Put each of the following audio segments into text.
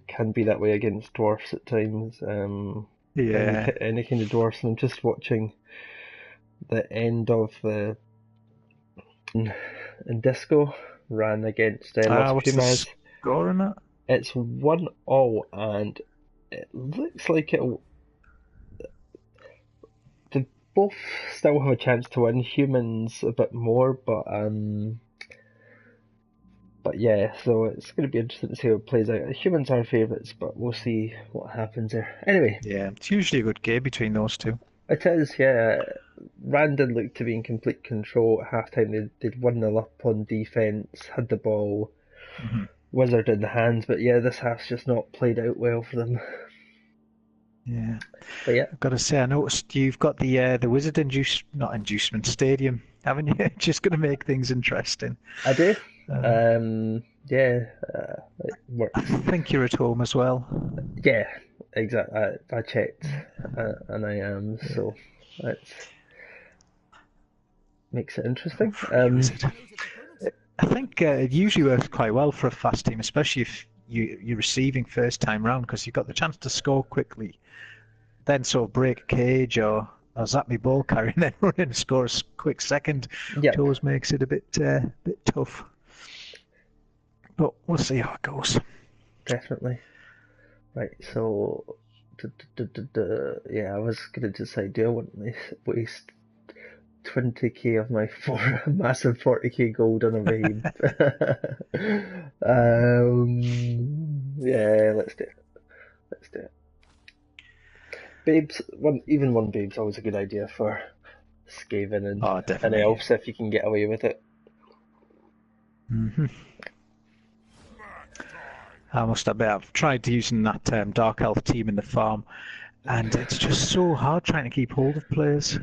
can be that way against dwarfs at times. Yeah. Any kind of dwarfs. And I'm just watching the end of the in Disco ran against Los What's the Pumas. score on that? It's 1-1, and it looks like they both still have a chance to win. Humans a bit more, but yeah, so it's going to be interesting to see how it plays out. Humans are favourites, but we'll see what happens there. Anyway, Yeah, it's usually a good game between those two. it is, yeah. Randon looked to be in complete control at halftime. They'd 1-0 up on defence, had the ball, Hmm. Wizard in the hands, but yeah, this half's just not played out well for them. Yeah, But yeah, I've got to say, I noticed you've got the Wizard not inducement stadium, haven't you? Just going to make things interesting. I do. Uh, Yeah, it I works. think you're at home as well. Yeah, exactly. I checked, and I am, Yeah, so that makes it interesting. for you, is it? I think it usually works quite well for a fast team, especially if you're receiving first time round because you've got the chance to score quickly, then sort of break a cage or zap me ball carry and then run in and score a quick second, which Yep, always makes it a bit tough. But we'll see how it goes. definitely. Right, so, yeah, I was gonna decide, do I want to waste 20k of my massive 40k gold on a babe? Yeah, let's do it. Let's do it. Babes, even one babe's always a good idea for Skaven Oh, and definitely. elves if you can get away with it. Hmm. I must admit, I've tried using that Dark Elf team in the farm, and it's just so hard trying to keep hold of players.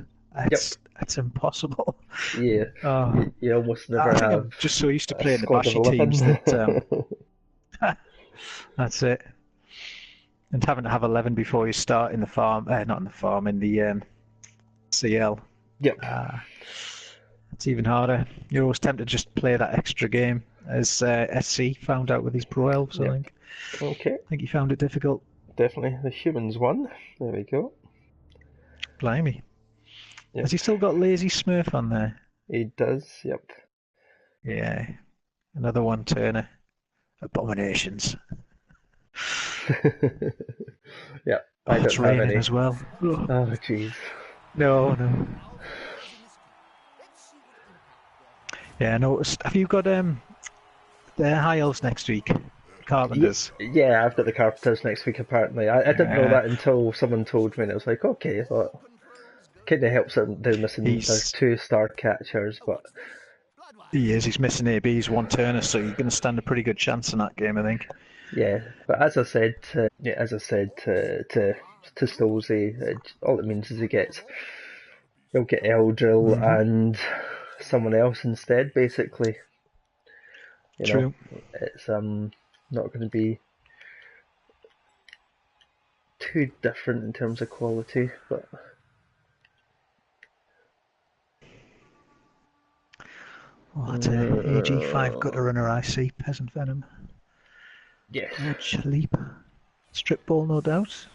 Yep, It's impossible. yeah, Uh, you almost I never think have I'm just so used to a playing the squad of bashy teams 11. that that's it. And having to have 11 before you start in the farm, not in the farm, in the CL. Yep, Uh, it's even harder. You're always tempted to just play that extra game, as SC found out with his pro elves. I yep. think. Okay, I think he found it difficult. definitely. The humans won. There we go. Blimey. Has Yep, he still got Lazy Smurf on there? he does. Yep. Yeah, another one turner. Abominations. Yep, I Oh, don't it's have raining any. as well. Oh, Oh, jeez. no, no. Yeah, I noticed. Have you got the high elves next week? Carpenters. Yeah, I've got the Carpenters next week apparently. I didn't know Uh, that until someone told me, and it was like, okay, well, kind of helps that they're missing their he's 2-star catchers, but he is. He's missing AB's one turner, so you're going to stand a pretty good chance in that game, I think. yeah. But as I said, to Stolzy, all it means is he'll get Eldril Hmm. and someone else instead. Basically, you know, True. it's not going to be too different in terms of quality, but Oh, that's a AG5 gutter uh, runner I see. Peasant Venom. yes. Gorge Leap. Strip ball, no doubt.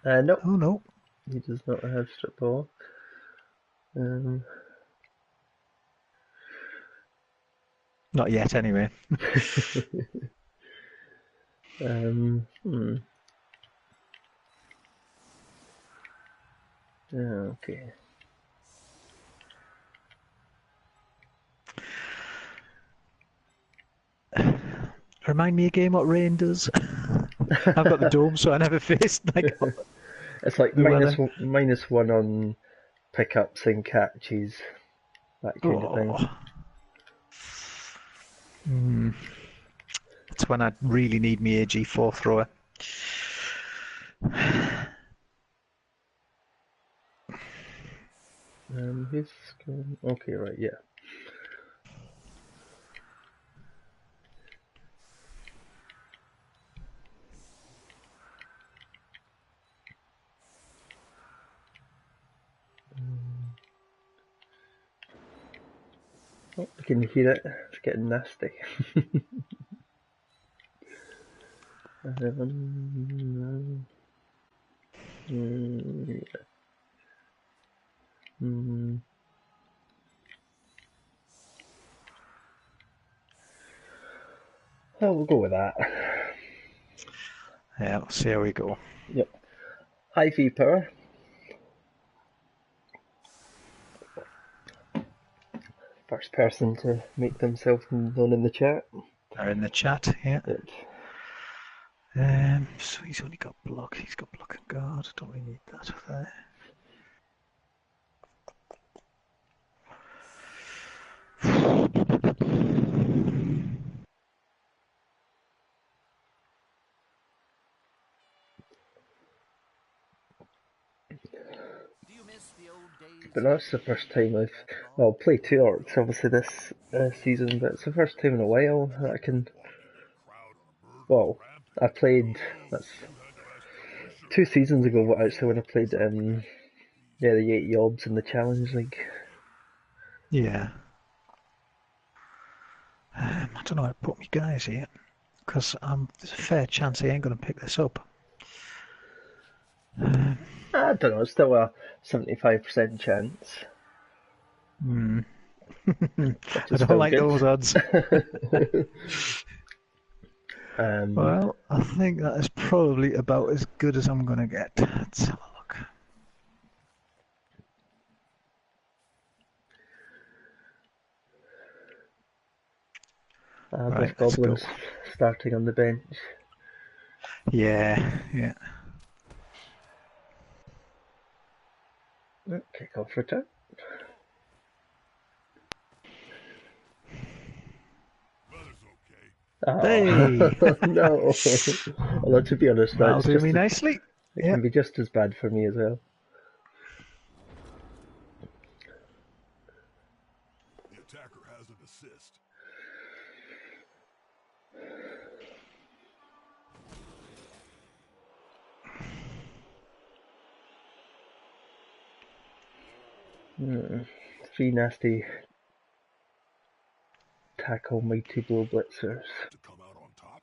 Nope, Oh no. he does not have strip ball. Um, Not yet, anyway. hmm. Okay. Remind me again what rain does. I've got the dome, so I never faced like It's like the weather. minus 1 on pickups and catches, that kind of thing. Oh, mm, that's when I really need me AG4 thrower. Who's going? Okay, right, yeah. Oh, I can hear it. It's getting nasty. Oh, we'll go with that. Yeah, let's see how we go. Yep. High V power. First person to make themselves known in the chat. They're in the chat, yeah. Yep. So he's only got block. He's got block and guard. Don't really need that there. But that's the first time I'll play two orcs obviously this season, but it's the first time in a while that I can. Well, I played. That's 2 seasons ago. Actually, when I played the 8 Yobs in the Challenge League. Yeah. I don't know how to put my guys here, because there's a fair chance he ain't going to pick this up. I don't know. It's still a 75% chance. I don't like those odds. Well, I think that is probably about as good as I'm going to get. Let's have a look. With goblins starting on the bench. Yeah, yeah. Kick off return. Oh, hey! No. Although to be honest, that'll do me nicely. It can be just as bad for me as well. The attacker has an assist. Three nasty tackle mighty blow blitzers. To come out on top.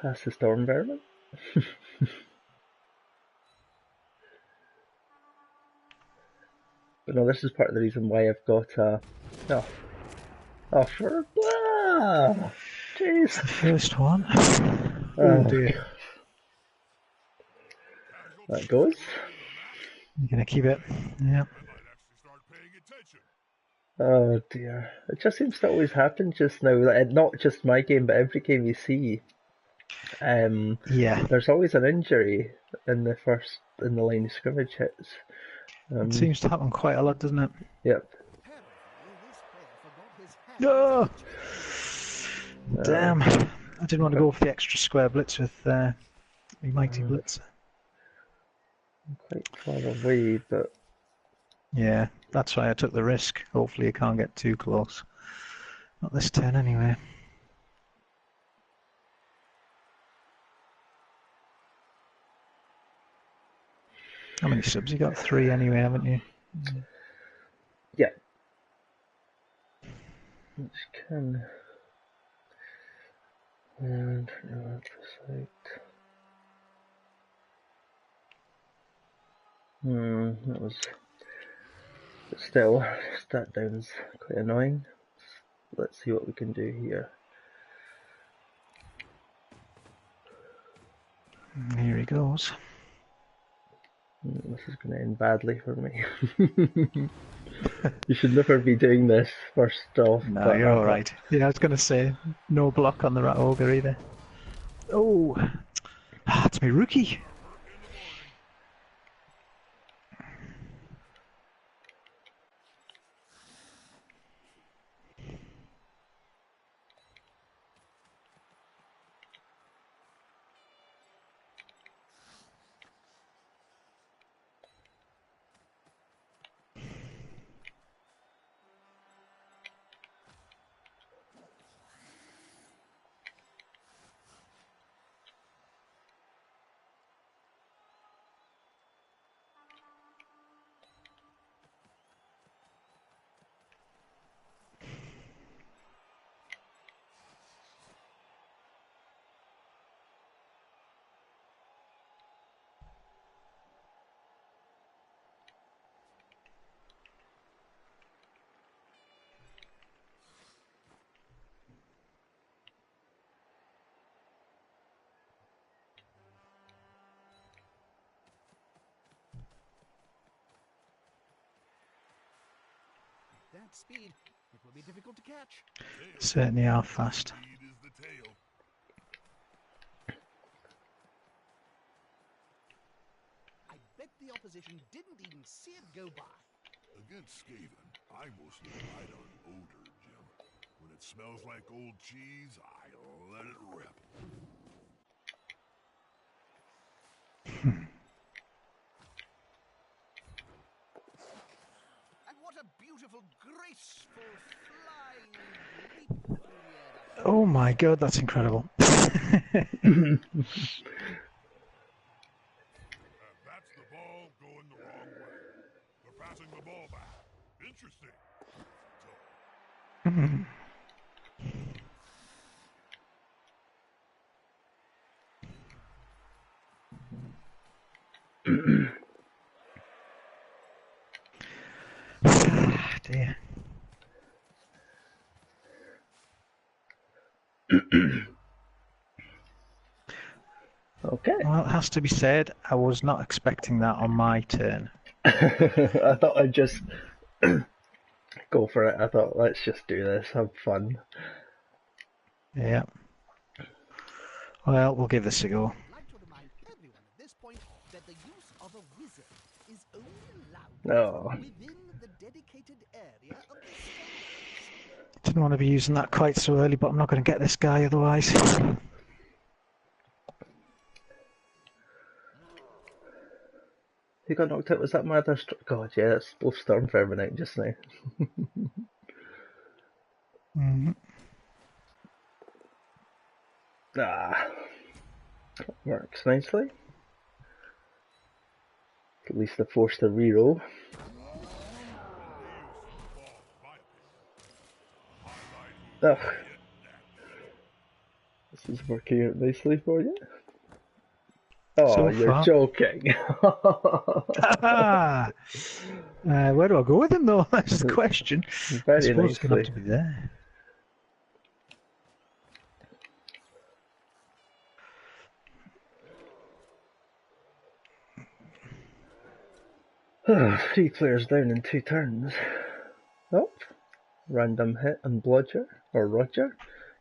Pass the storm vermin. But no, this is part of the reason why I've got for jeez. The first one. Oh dear. That goes. You're gonna keep it. Yeah. Oh dear. It just seems to always happen just now. Not just my game, but every game you see. Yeah. There's always an injury in the line of scrimmage hits. It seems to happen quite a lot, doesn't it? Yep. Oh! Damn. I didn't want to go for the extra square blitz with the mighty blitz. I'm quite far away, but... Yeah, that's why I took the risk. Hopefully you can't get too close. Not this turn anyway. How many subs? You got 3 anyway, haven't you? Yeah. Which can... And Ubersreik. That was... But still, stat down's quite annoying. Let's see what we can do here. Here he goes. This is going to end badly for me. You should never be doing this first off. No, you're alright. Yeah, I was going to say, no block on the Rat Ogre either. Oh, it's my rookie. that speed, it will be difficult to catch. Certainly are fast. Speed is the tail. I bet the opposition didn't even see it go by. Against Skaven, I mostly ride on odor, Jim. When it smells like old cheese, I let it rip. And what a beautiful, graceful, flying leap through the air that was. Oh my god, that's incredible. And that's the ball going the wrong way. They're passing the ball back. Interesting. So, Dear. Okay. Well, it has to be said, I was not expecting that on my turn. I thought I'd just go for it. I thought, let's just do this, have fun. Yeah. Well, we'll give this a go. I'd like to remind everyone at this point that the use of a wizard is only allowed No. within the dedicated area of the stage. Didn't want to be using that quite so early, but I'm not going to get this guy otherwise. Who got knocked out? Was that my other God, yeah, that's both Storm for every night just now. Mhm. Ah. Works nicely. At least I forced a reroll. Ugh. This is working out nicely for you. Oh, So you're far. joking. Where do I go with him though? That's the question. I Very suppose it's going to have to nicely. be there. Three players down in 2 turns. Oh, random hit and Blodger, or Roger,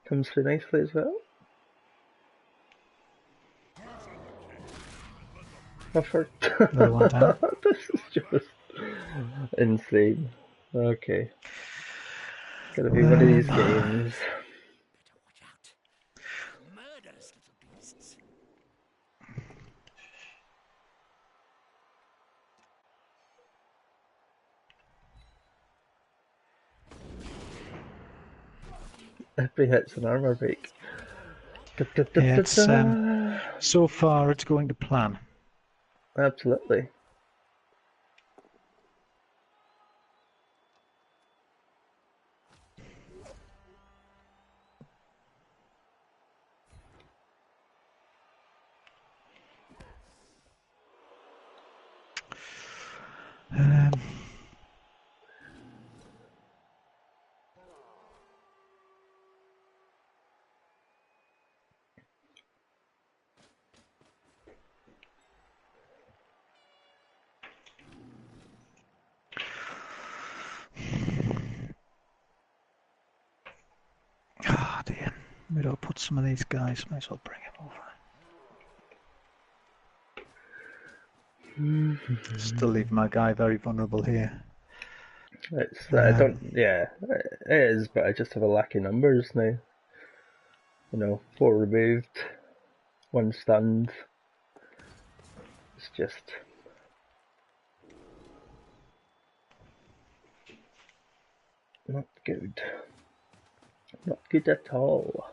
comes through nicely as well. Effort. Another one down. This is just insane. Okay. Gonna be one of these games. Better watch out. Murderous little beasts. Every hit's an armor break. Yeah, it's, so far it's going to plan. Absolutely. Oh dear. Where do I put some of these guys? Might as well bring him over. Still leave my guy very vulnerable here. It's I don't. Yeah, it is, but I just have a lack of numbers now. You know, 4 removed, 1 stunned. It's just not good. Not good at all.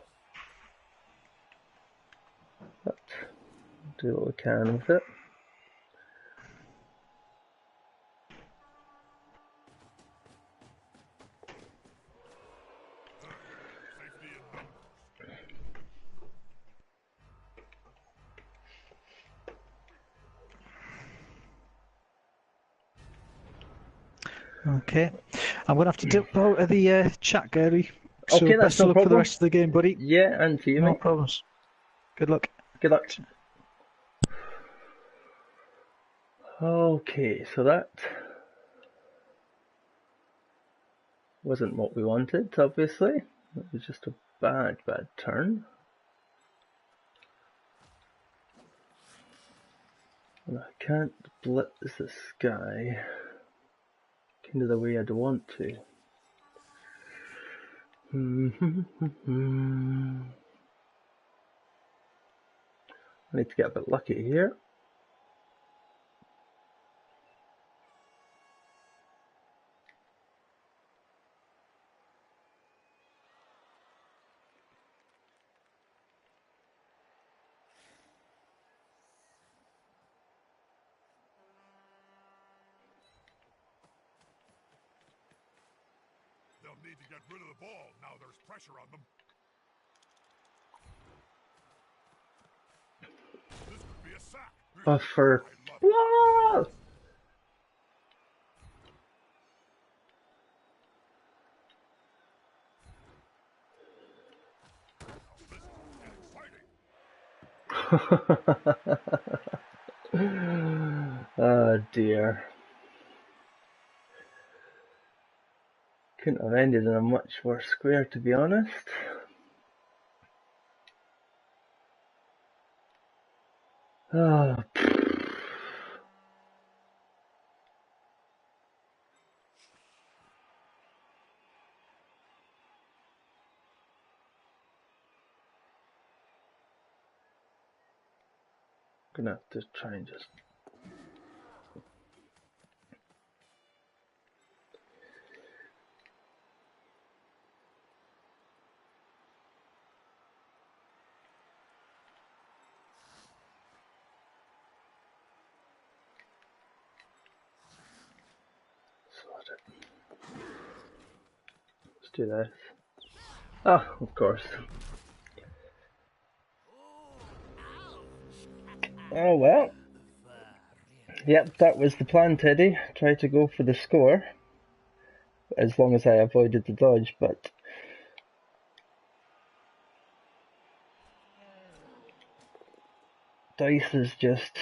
But do what we can with it. Okay. I'm going to have to dip out of the chat, Gary. So Okay, that's best of no luck for the problem. rest of the game, buddy. Yeah, and to you, No mate. problems. Good luck. Good luck. Okay, so that Wasn't what we wanted, obviously. It was just a bad turn. And I can't blitz this guy kind of the way I'd want to. I need to get a bit lucky here. They'll need to get rid of the ball now there's pressure on them. This could be a sack. Buffer. I love it. Whoa! Oh dear. Couldn't have ended in a much worse square, to be honest. Ah. Gonna have to try and just sort it. Let's do this. Ah, of course. Oh well. Yep, that was the plan, Teddy. Try to go for the score. As long as I avoided the dodge, but dice is just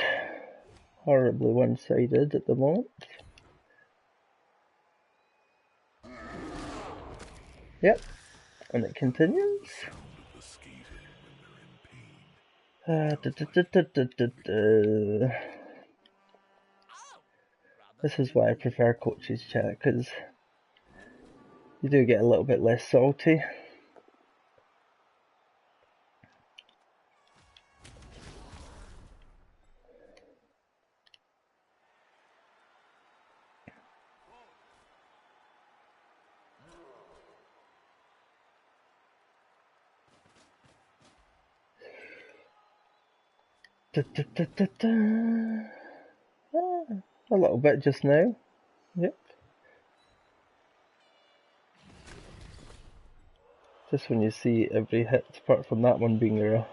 horribly one-sided at the moment. Yep, and it continues. This is why I prefer coaches chat, because you do get a little bit less salty. A little bit just now. Yep. Just when you see every hit, apart from that one being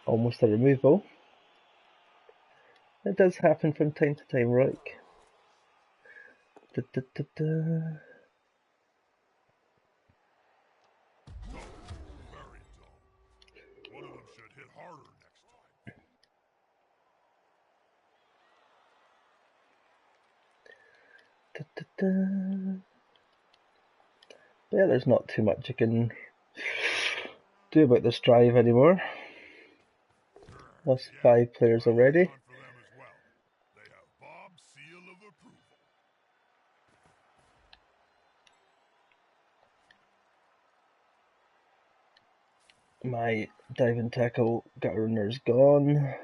almost a removal. It does happen from time to time, right? Very dull. One of them should hit harder next time. Yeah, there's not too much I can do about this drive anymore. Lost 5 players already. For them as well. They have Bob's seal of approval. My dive and tackle gunner's gone.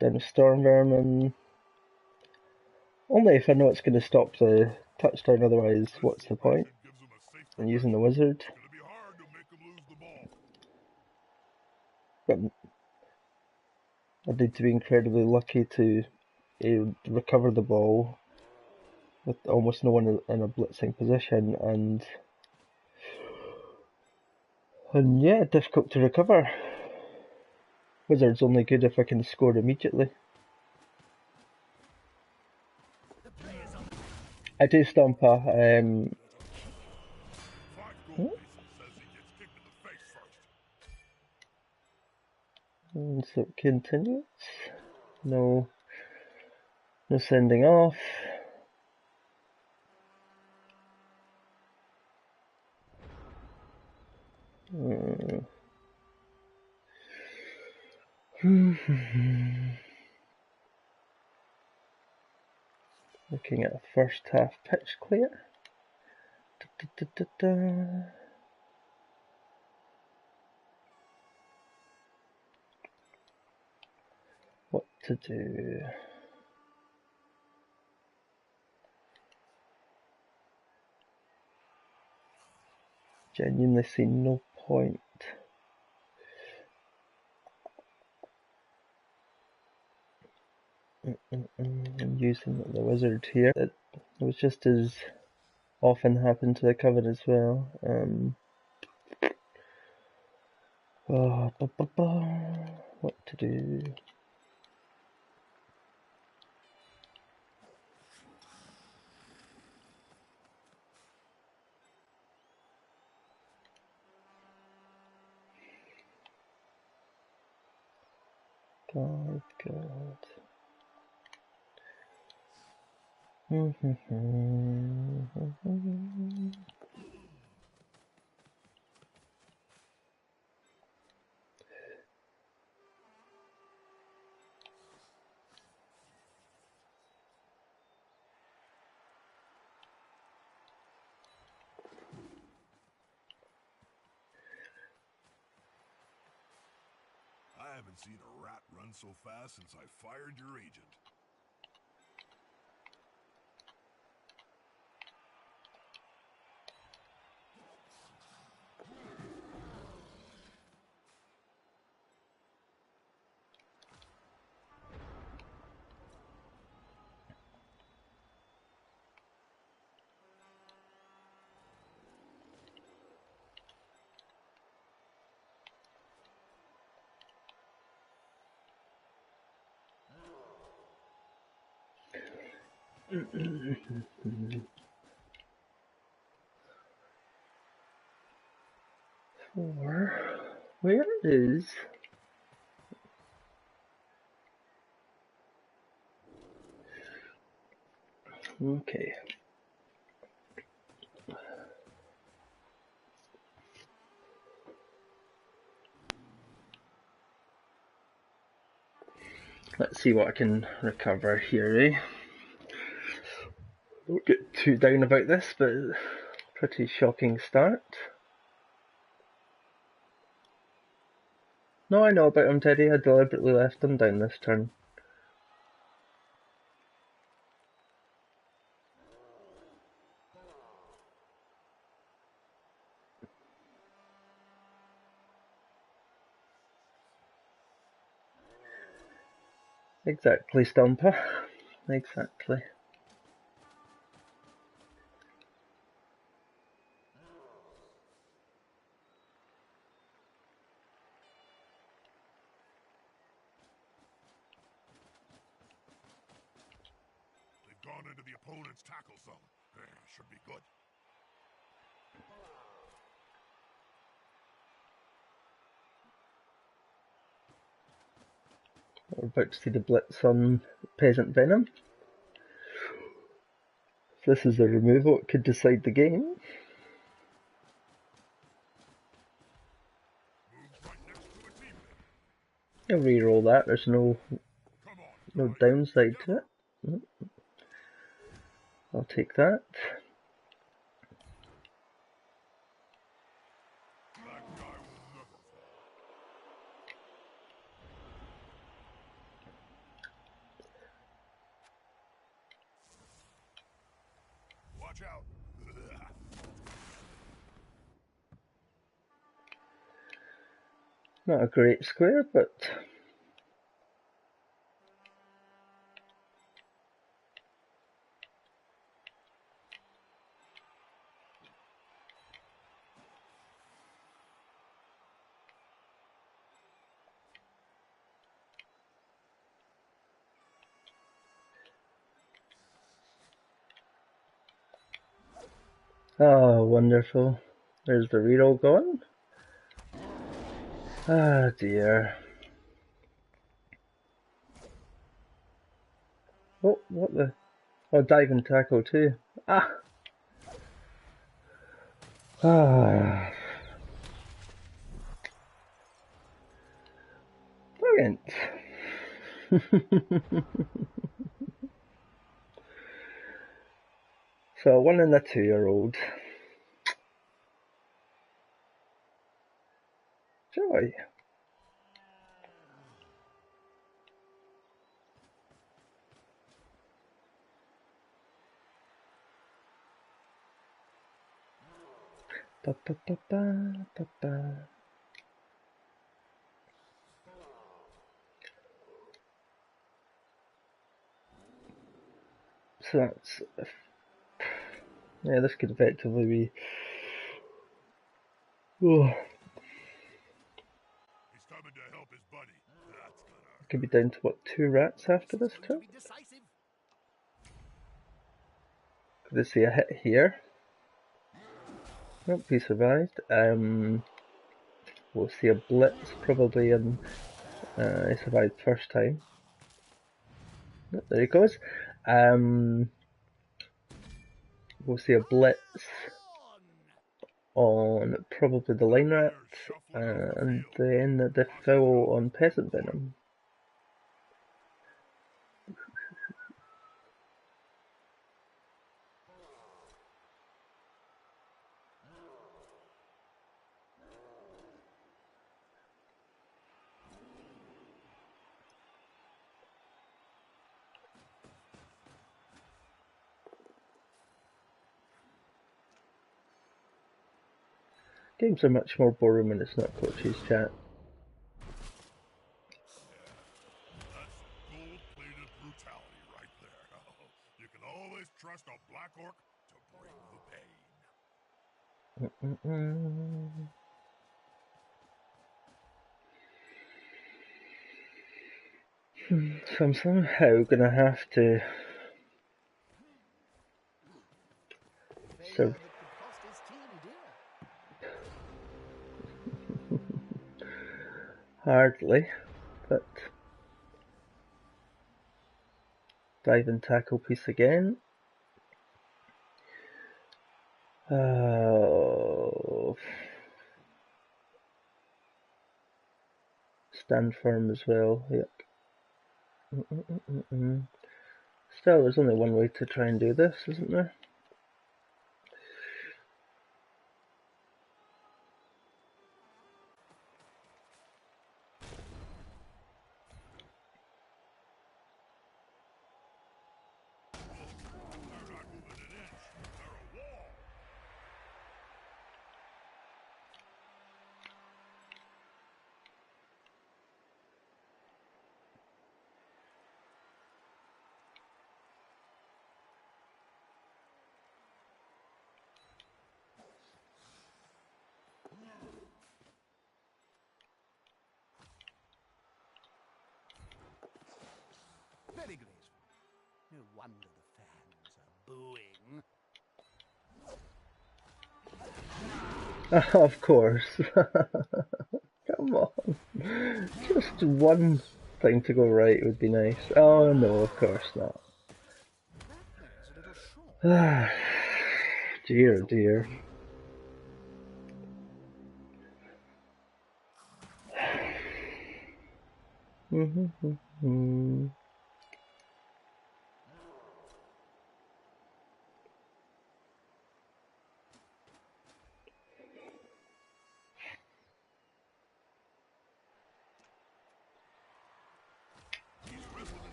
Then storm vermin. Only if I know it's going to stop the touchdown, otherwise what's the point in using the wizard? It's gonna be hard to make them lose the ball. But I need to be incredibly lucky to recover the ball with almost no one in a blitzing position, and yeah, difficult to recover. Wizard's only good if I can score immediately. I do Stomper. So it continues. No sending off. Looking at a first half pitch clear. What to do? Genuinely see no point in using the wizard here. It was just as often happened to the cover as well. What to do? God. I haven't seen a rat run so fast since I fired your agent. Where is okay? Let's see what I can recover here, eh? Don't get too down about this, but pretty shocking start. No, I know about him, Teddy. I deliberately left him down this turn. Exactly, Stomper. Exactly. They've gone into the opponent's tackle zone. Should be good. We're about to see the blitz on Peasant Venom. If this is a removal, it could decide the game. Moves right next to its evening. I'll re-roll that. There's no downside to it. I'll take that. That guy will never fall. Watch out. Not a great square, but oh, wonderful. There's the reroll going. Ah, dear. Oh, what the? Oh, dive and tackle too. Ah. Ah. Brilliant. So a 1 and a 2-year-old. Joy. Ba, ba, ba, ba, ba, ba. So that's, yeah, this could effectively be, oh, He's coming to help his buddy. That's gonna could be down to what, 2 rats after this Going to turn? be decisive. Could I see a hit here? Nope, he survived. We'll see a blitz probably, and he survived first time. Oh, there he goes. We'll see a blitz on probably the line rat, and then the fill on peasant venom. Games are much more boring when it's not coaches chat. That's gold-plated brutality right there. You can always trust a Black Orc to bring the pain. So I'm somehow gonna have to Failure that could cost his team dear. hardly, but dive and tackle piece again. Stand firm as well. Yep. Still, there's only one way to try and do this, isn't there? Very graceful. No wonder the fans are booing. Of course. Come on. Just one thing to go right would be nice. Oh no, of course not. That player's a little short. Dear, dear.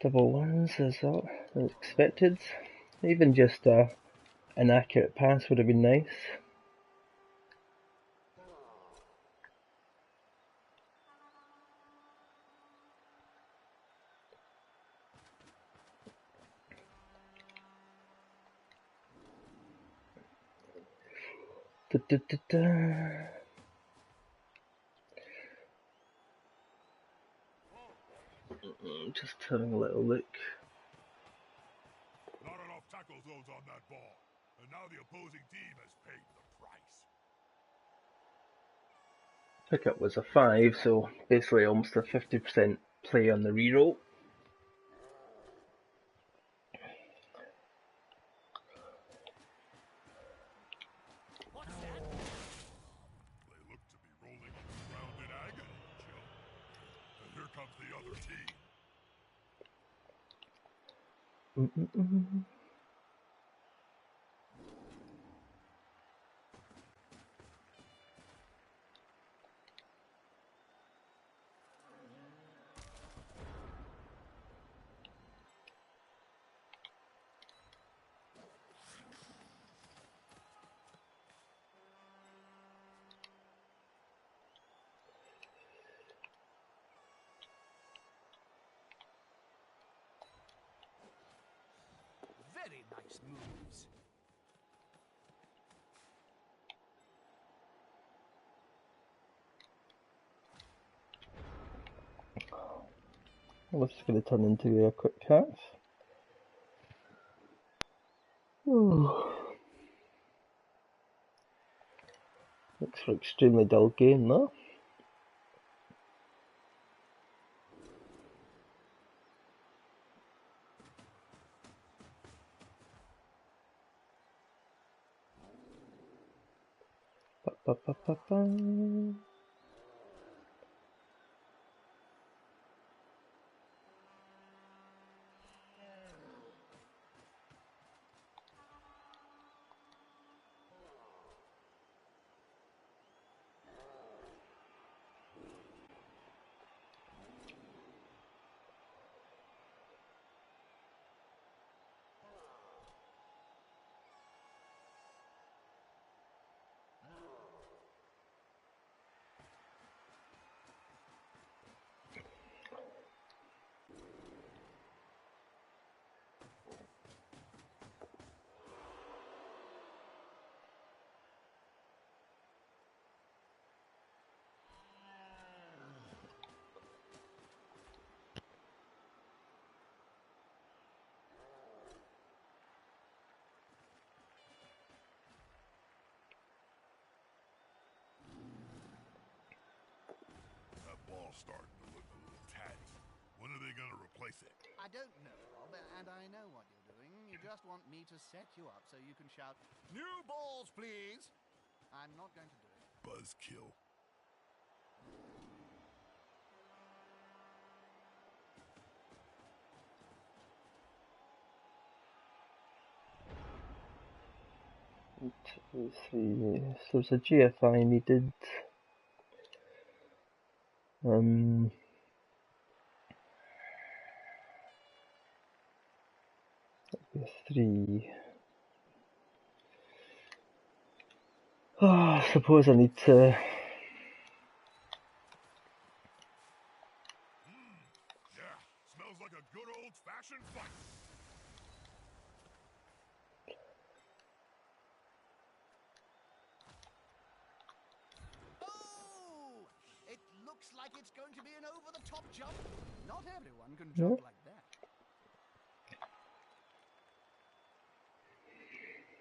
Double ones as expected. Even just an accurate pass would have been nice. Just having a little look. Not enough tackle zones on that ball, and now the opposing team has paid the price. Pickup was a 5, so basically almost a 50% play on the reroll. comes the other team. Very nice moves. Well, this is going to turn into a quick half. Ooh. Looks for an extremely dull game though. Ba-ba-ba-ba-ba. That ball's starting to look a little tatty. When are they going to replace it? I don't know, Rob, and I know what you're doing. You just want me to set you up so you can shout, "New balls, please!" I'm not going to do it. Buzzkill. Let's see. So there's a GFI needed. Three. Oh, I suppose I need to. Yeah, smells like a good old-fashioned fight. Oh! It looks like it's going to be an over-the-top jump. Not everyone can Yeah. jump like that.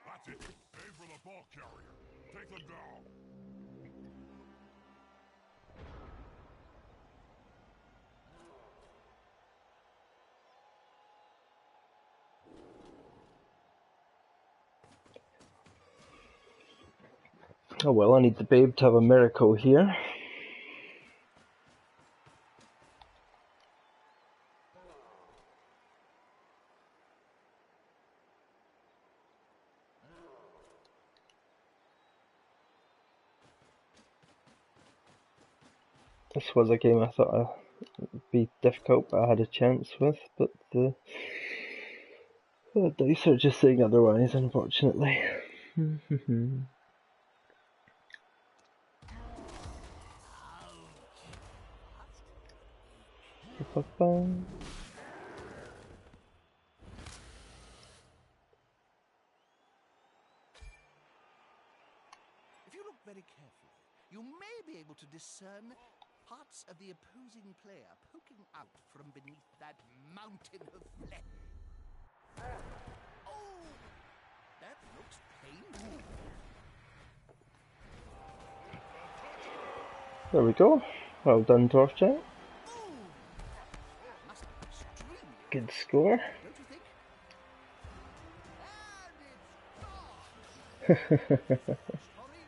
That's it. Aim for the ball carrier. Take them down. Oh well, I need the babe to have a miracle here. This was a game I thought would be difficult, but I had a chance with, but the dice are just saying otherwise, unfortunately. Ba-ba-bum. If you look very carefully, you may be able to discern parts of the opposing player poking out from beneath that mountain of flesh. Oh! That looks painful. There we go. Well done, Dwarf Giant. Ooh! Must be extremely Good score. don't you think? And it's gone! Sorry.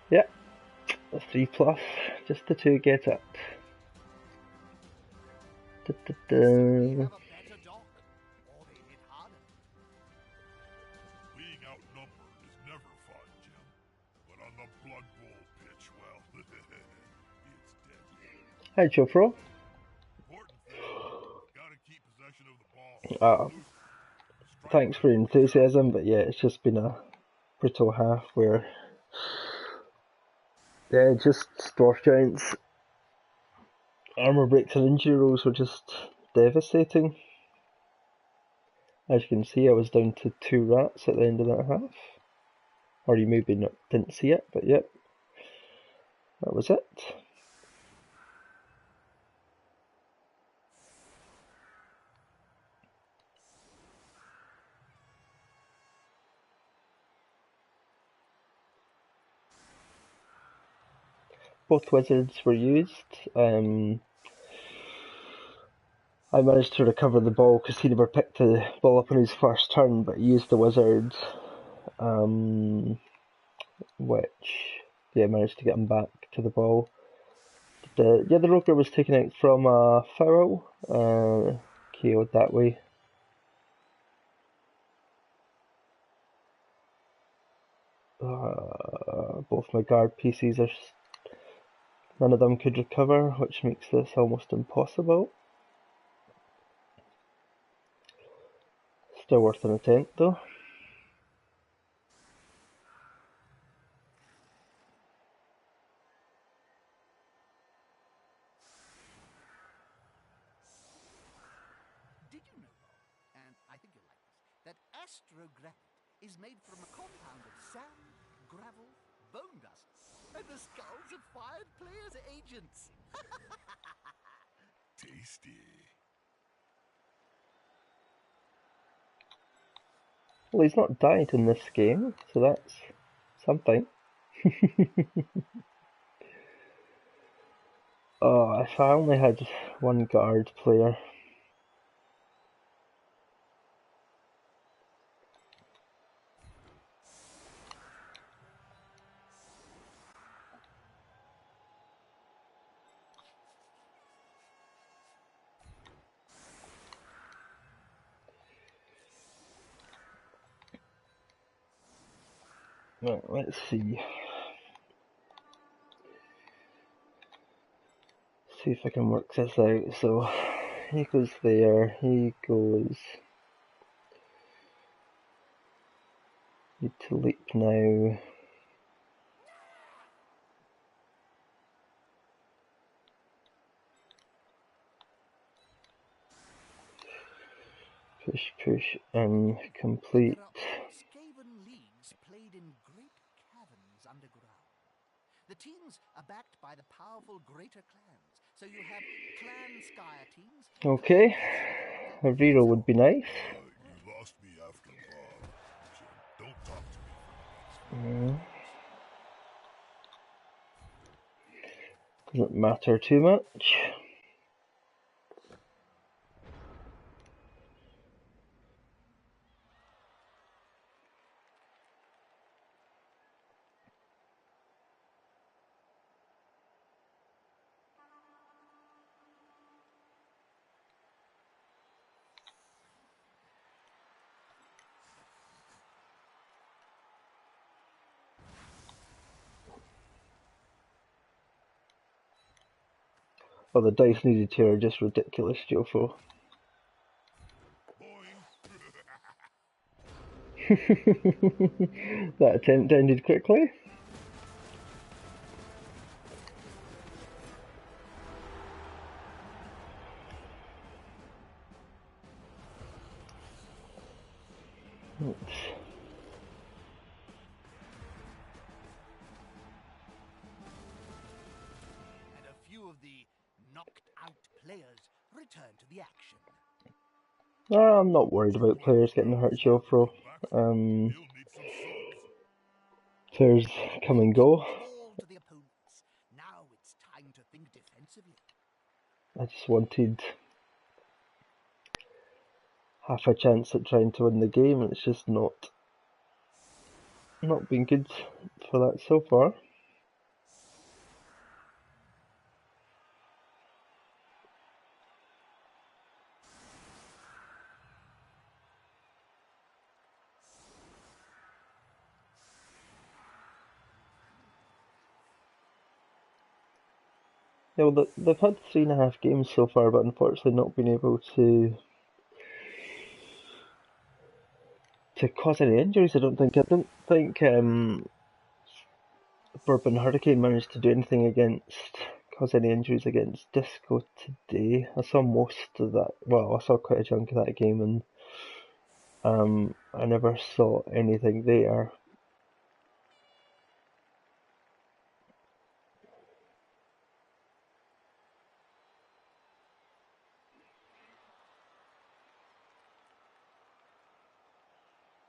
Yeah, a 3+. Just the two get up. They have a better dock, or they hit harder. Being outnumbered is never fun, Jim. But on the Blood Bowl pitch, well, it's deadly. Hi, Jofro. Important thing, gotta keep possession of the ball. Thanks for your enthusiasm, but yeah, it's just been a brutal half where, yeah, just Dwarf Giants. Armour breaks and injury rolls were just devastating. As you can see, I was down to 2 rats at the end of that half. Or you maybe didn't see it, but yep, that was it. Both wizards were used. I managed to recover the ball because he never picked the ball up on his first turn, but he used the wizard, which, yeah, managed to get him back to the ball. The roper was taken out from a foul, KO'd that way. Both my guard PCs are, none of them could recover, which makes this almost impossible. Still worth an attempt though. Did you know, and I think you'll like this, that astrogranite is made from a compound of sand, gravel, bone dust, and the skulls of 5 players' agents? Tasty. Well, he's not died in this game, so that's something. Oh, if I only had one guard player. Right, let's see. See if I can work this out. So he goes there, he goes. Need to leap now. Push, and complete. There are Skaven leagues played in great caverns underground. The teams are backed by the powerful greater clans, so you have clan Skyer teams. Okay, a reroll would be nice. You lost me after Bob. Jim, don't talk to me. Doesn't matter too much. Oh, the dice needed here are just ridiculous, Jofo. That attempt ended quickly. Oops. And a few of the knocked out players return to the action. I'm not worried about players getting hurt, Jofro. You'll need some subs. Players come and go. Ball to the opponents. Now it's time to think defensively. I just wanted half a chance at trying to win the game, and it's just not been good for that so far. Yeah, well, they've had 3.5 games so far, but unfortunately not been able to cause any injuries. I don't think. I don't think Bourbon Hurricane managed to do anything against cause any injuries against Disco today. I saw most of that. Well, I saw quite a chunk of that game, and I never saw anything there.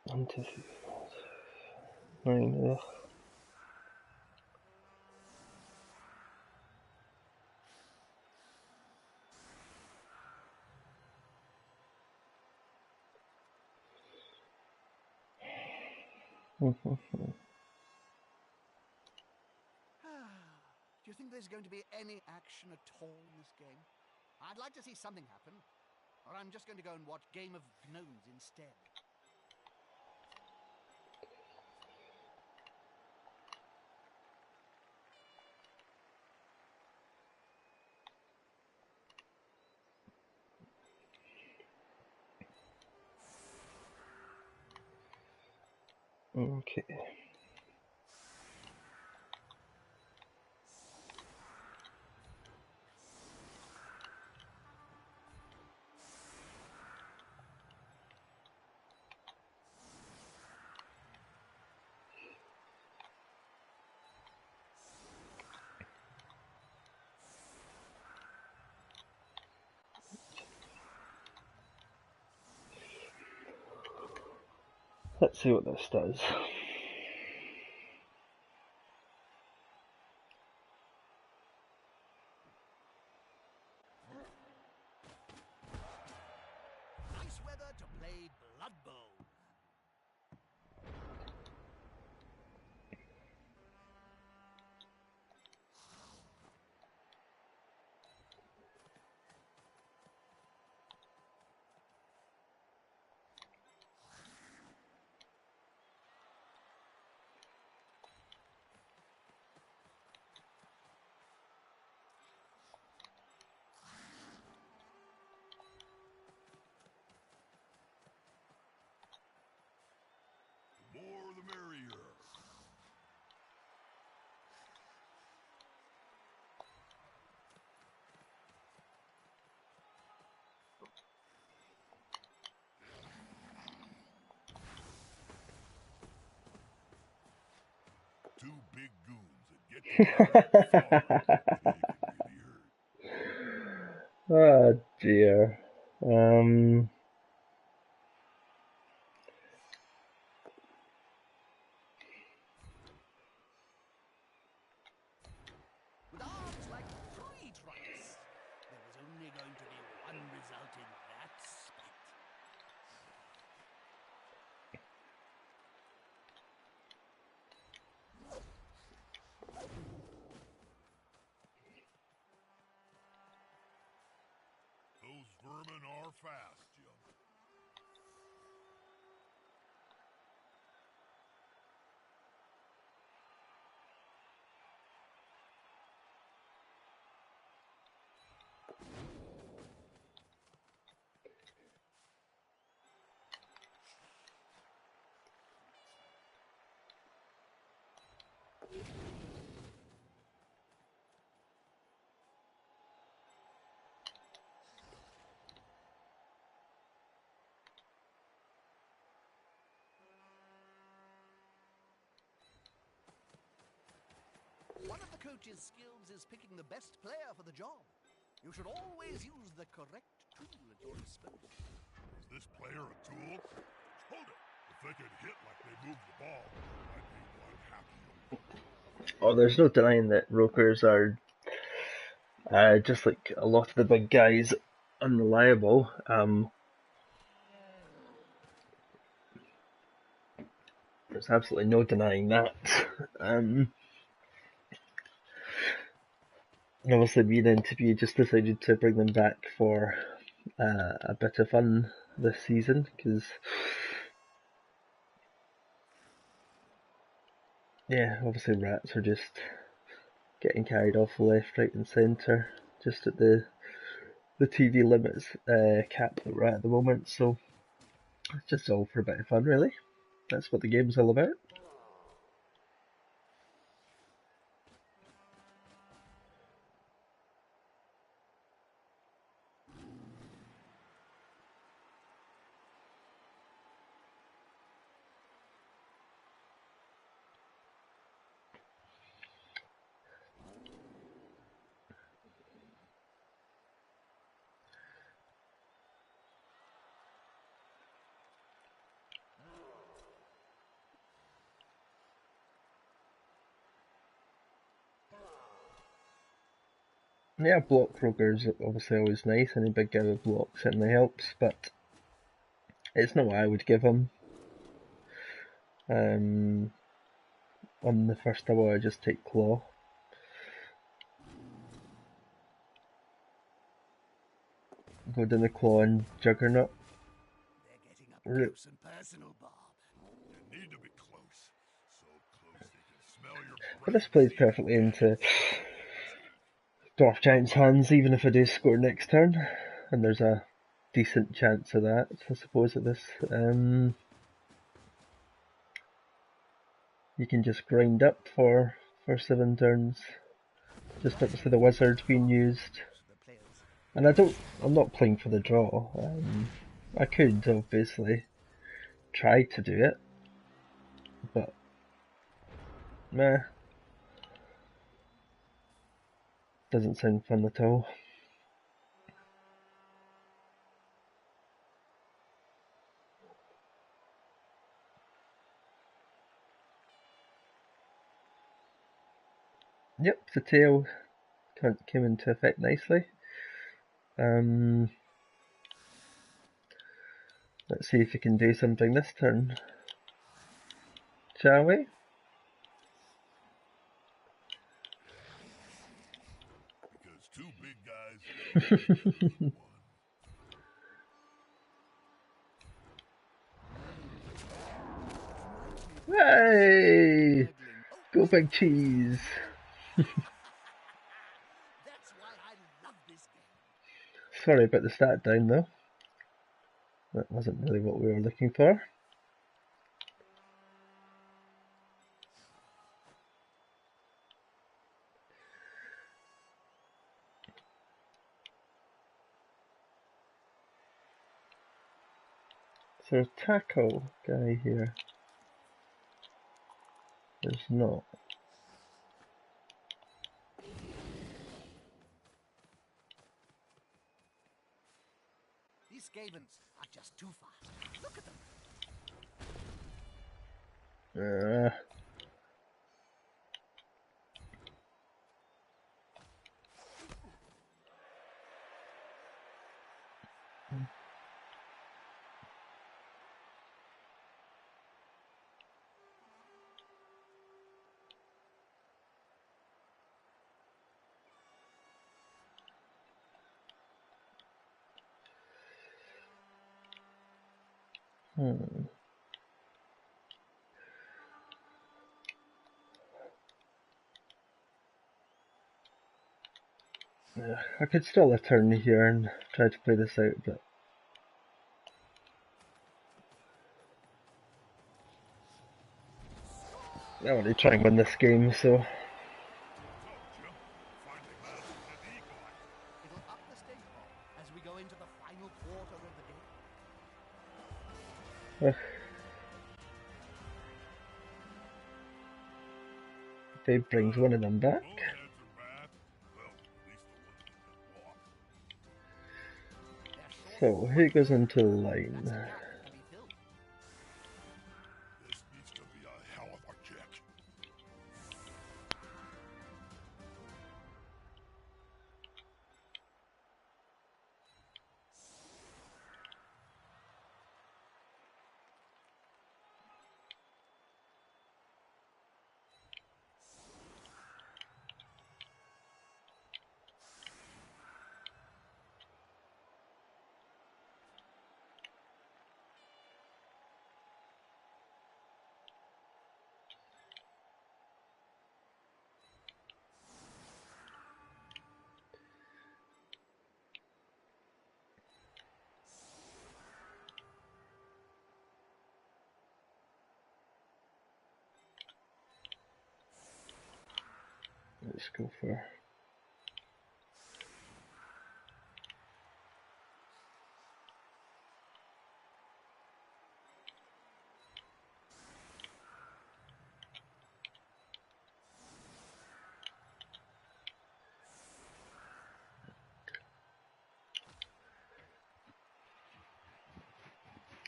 One, two, three, four, 9. Ugh. Do you think there's going to be any action at all in this game? I'd like to see something happen, or I'm just going to go and watch Game of Gnomes instead. Okay. Let's see what this does. Nice weather to play Blood Bowl. The more the merrier. Two big goons that get together far, they can really hurt. Oh dear. With arms like tree trunks, there was only going to be one result in that spat. Those vermin are fast, Jim. One of the coach's skills is picking the best player for the job. You should always use the correct tool at your disposal. Is this player a tool? Hold it. If they could hit like they moved the ball, I'd be one happy. Oh, there's no denying that Rokers are just like a lot of the big guys, unreliable. There's absolutely no denying that. And obviously, me and NTP just decided to bring them back for a bit of fun this season because, yeah, obviously rats are just getting carried off left, right and centre, just at the TV limits cap that we're at the moment, so it's just all for a bit of fun really. That's what the game's all about. Yeah, block Kroger's obviously always nice. Any big guy with block certainly helps, but it's not what I would give him. On the first double, I just take Claw. Go down the Claw and Juggernaut. They're getting up close and personal, Bob. You need to be close. So close they can smell your But breath. this plays perfectly into Dwarf Giant's hands, even if I do score next turn. And there's a decent chance of that, I suppose, at this. You can just grind up for 7 turns. Just up to the wizard being used. And I'm not playing for the draw. I could, obviously, try to do it. But, meh. Doesn't sound fun at all. Yep, the tail came into effect nicely. Let's see if we can do something this turn. Shall we? Because two big guys one. Hey! Go big cheese! That's why I love this game. Sorry about the stat down though. That wasn't really what we were looking for. Is there a tackle guy here? There's not. These Skavens are just too fast. Look at them. I could stall a turn here and try to play this out, but I want to try and win this game, so It'll up the stakes, Bob, as we go into the final quarter of the game. Dave brings one of them back. So who goes into the line? This needs to be a hell of a kick. Let's go for.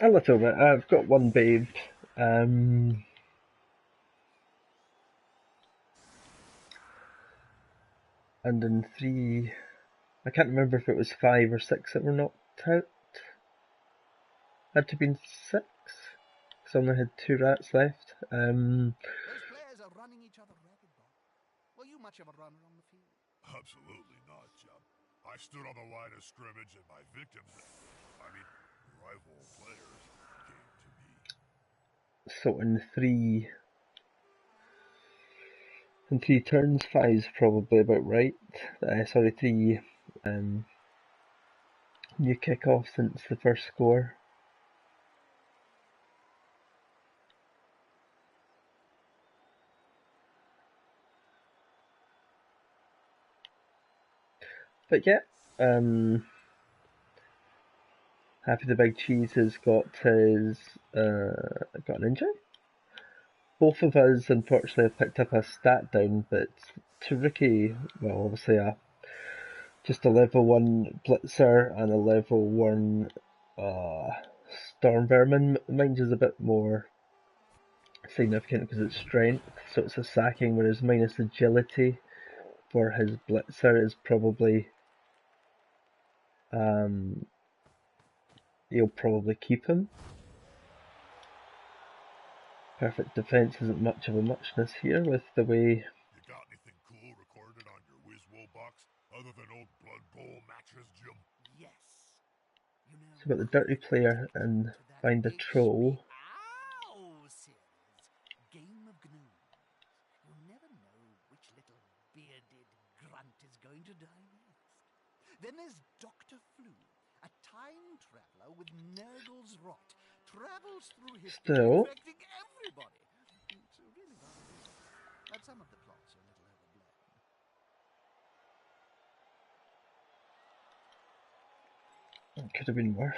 A little bit. I've got one babe. And in 3, I can't remember if it was 5 or 6 that were knocked out. Had to have been 6, because I only had 2 rats left. Those players are running each other ragged, Bob. Were you much of a runner on the field? Absolutely not, Jim. I stood on the line of scrimmage and my victims, rival players, came to me. So in 3 turns, 5's probably about right. Sorry, 3 new kick-off since the first score. But yeah, Happy the Big Cheese has got an injury. Both of us, unfortunately, have picked up a stat down, but to Ricky, well, obviously just a level 1 Blitzer and a level 1 Storm Vermin. Mine is a bit more significant because it's strength, so it's a sacking, whereas minus agility for his Blitzer is probably you'll probably keep him. Perfect defense isn't much of a muchness here with the way. You got anything cool recorded on your Wizwool box other than old Blood Bowl matches, Jim? Yes. You know, So got the dirty player and find a troll. HBO series, Game of Gnomes. You'll never know which little bearded grunt is going to die next. Then there's Dr. Flu, a time traveler with Nurgle's rot. Travels through history Still, infecting everybody. It's really rather good. But some of the plots are a little overblown. it could have been worse.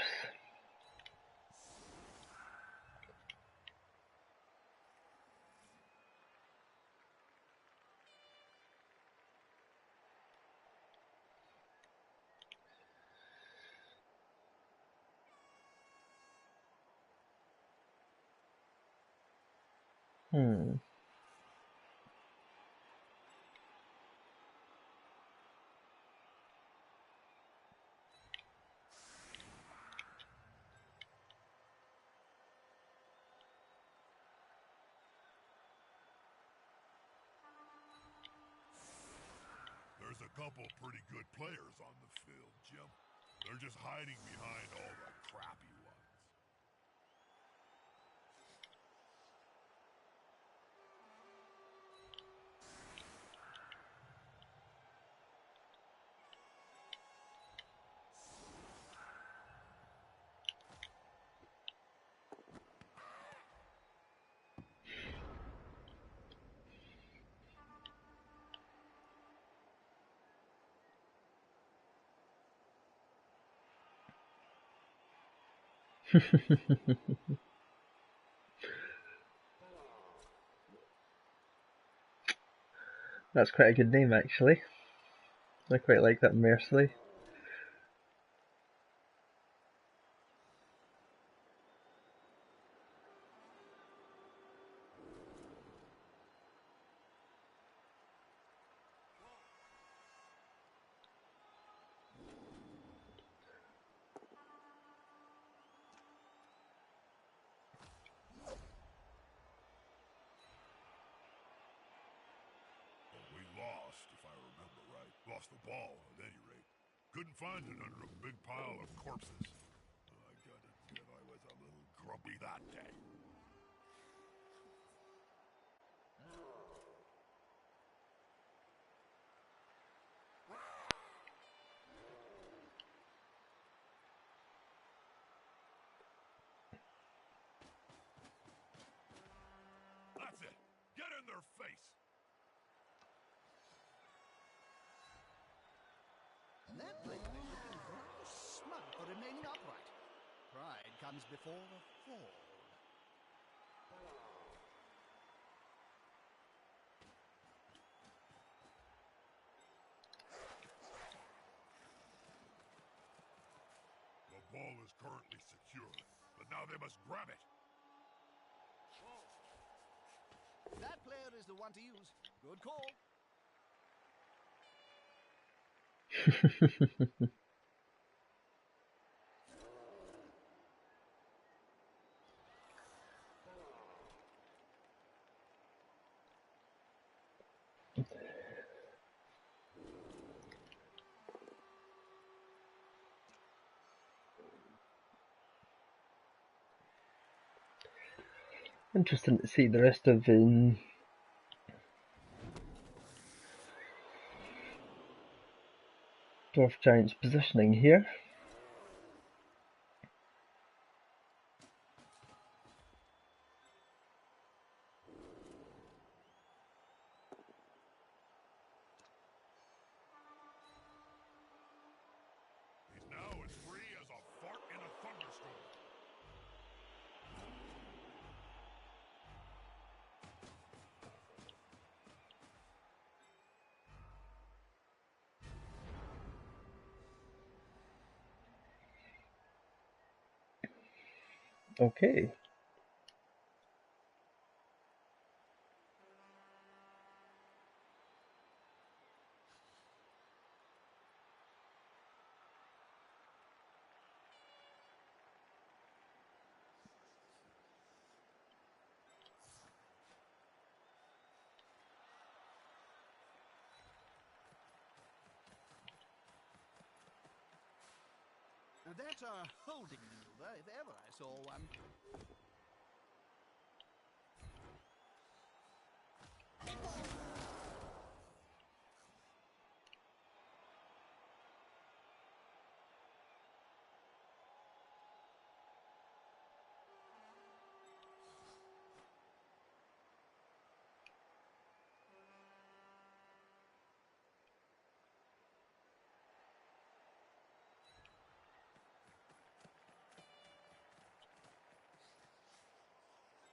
There's a couple pretty good players on the field, Jim. They're just hiding behind all the crappy ones. That's quite a good name, actually. I quite like that, Mercilessly. We lost, if I remember right. Lost the ball, at any rate. Couldn't find it under a big pile of corpses. I gotta admit, I was a little grumpy that day. That's it. Get in their face. comes before a fall. The ball is currently secure, but now they must grab it. That player is the one to use. Good call. Interesting to see the rest of Dwarf Giant's positioning here. He's now as free as a fart in a thunderstorm. Okay. Now that's a holding maneuver, if ever I saw one.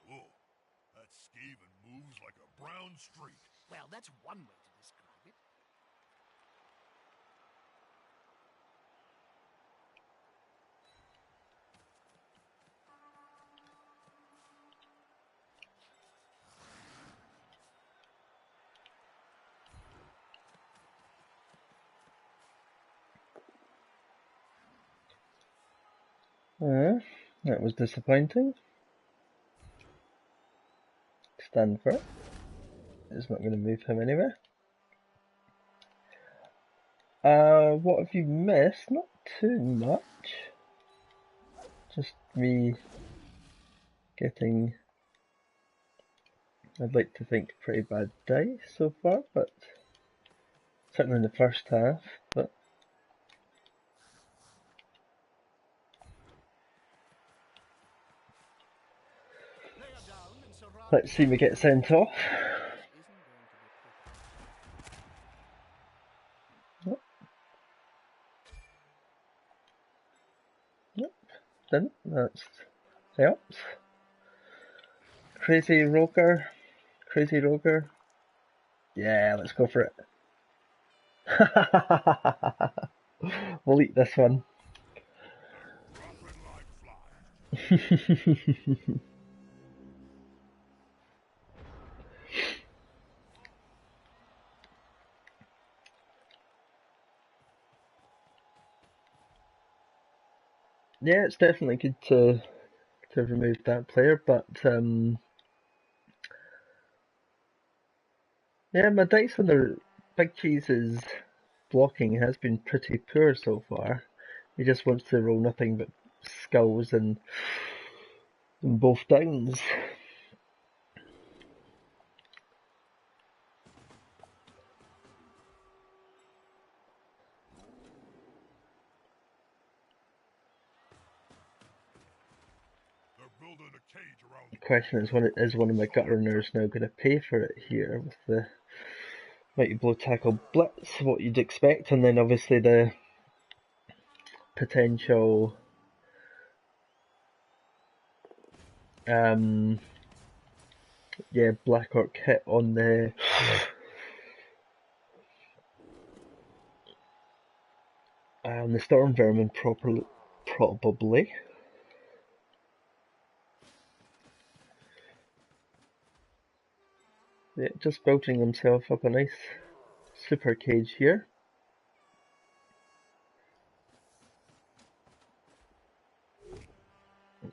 Whoa, that Skaven moves like a brown streak. Well, that's one way to describe it. That was disappointing. Stand for it. It's not going to move him anywhere. What have you missed? Not too much. Just me getting, I'd like to think, pretty bad dice so far, but certainly in the first half. But They are down and surrounded. let's see me get sent off. Isn't going to be Nope, didn't. That's helps. Crazy Roker. Crazy Roker. Yeah, let's go for it. We'll eat this one. Dropping like flies. Yeah, it's definitely good to remove that player, but yeah, my dice on the Big Cheese's blocking has been pretty poor so far. He just wants to roll nothing but skulls and both downs. They're building a cage around The question is one of my gut runners now going to pay for it here with the Mighty Blow Tackle Blitz, what you'd expect, and then obviously the potential Yeah, Black Orc hit on the Storm Vermin probably. Yeah, just building himself up a nice super cage here.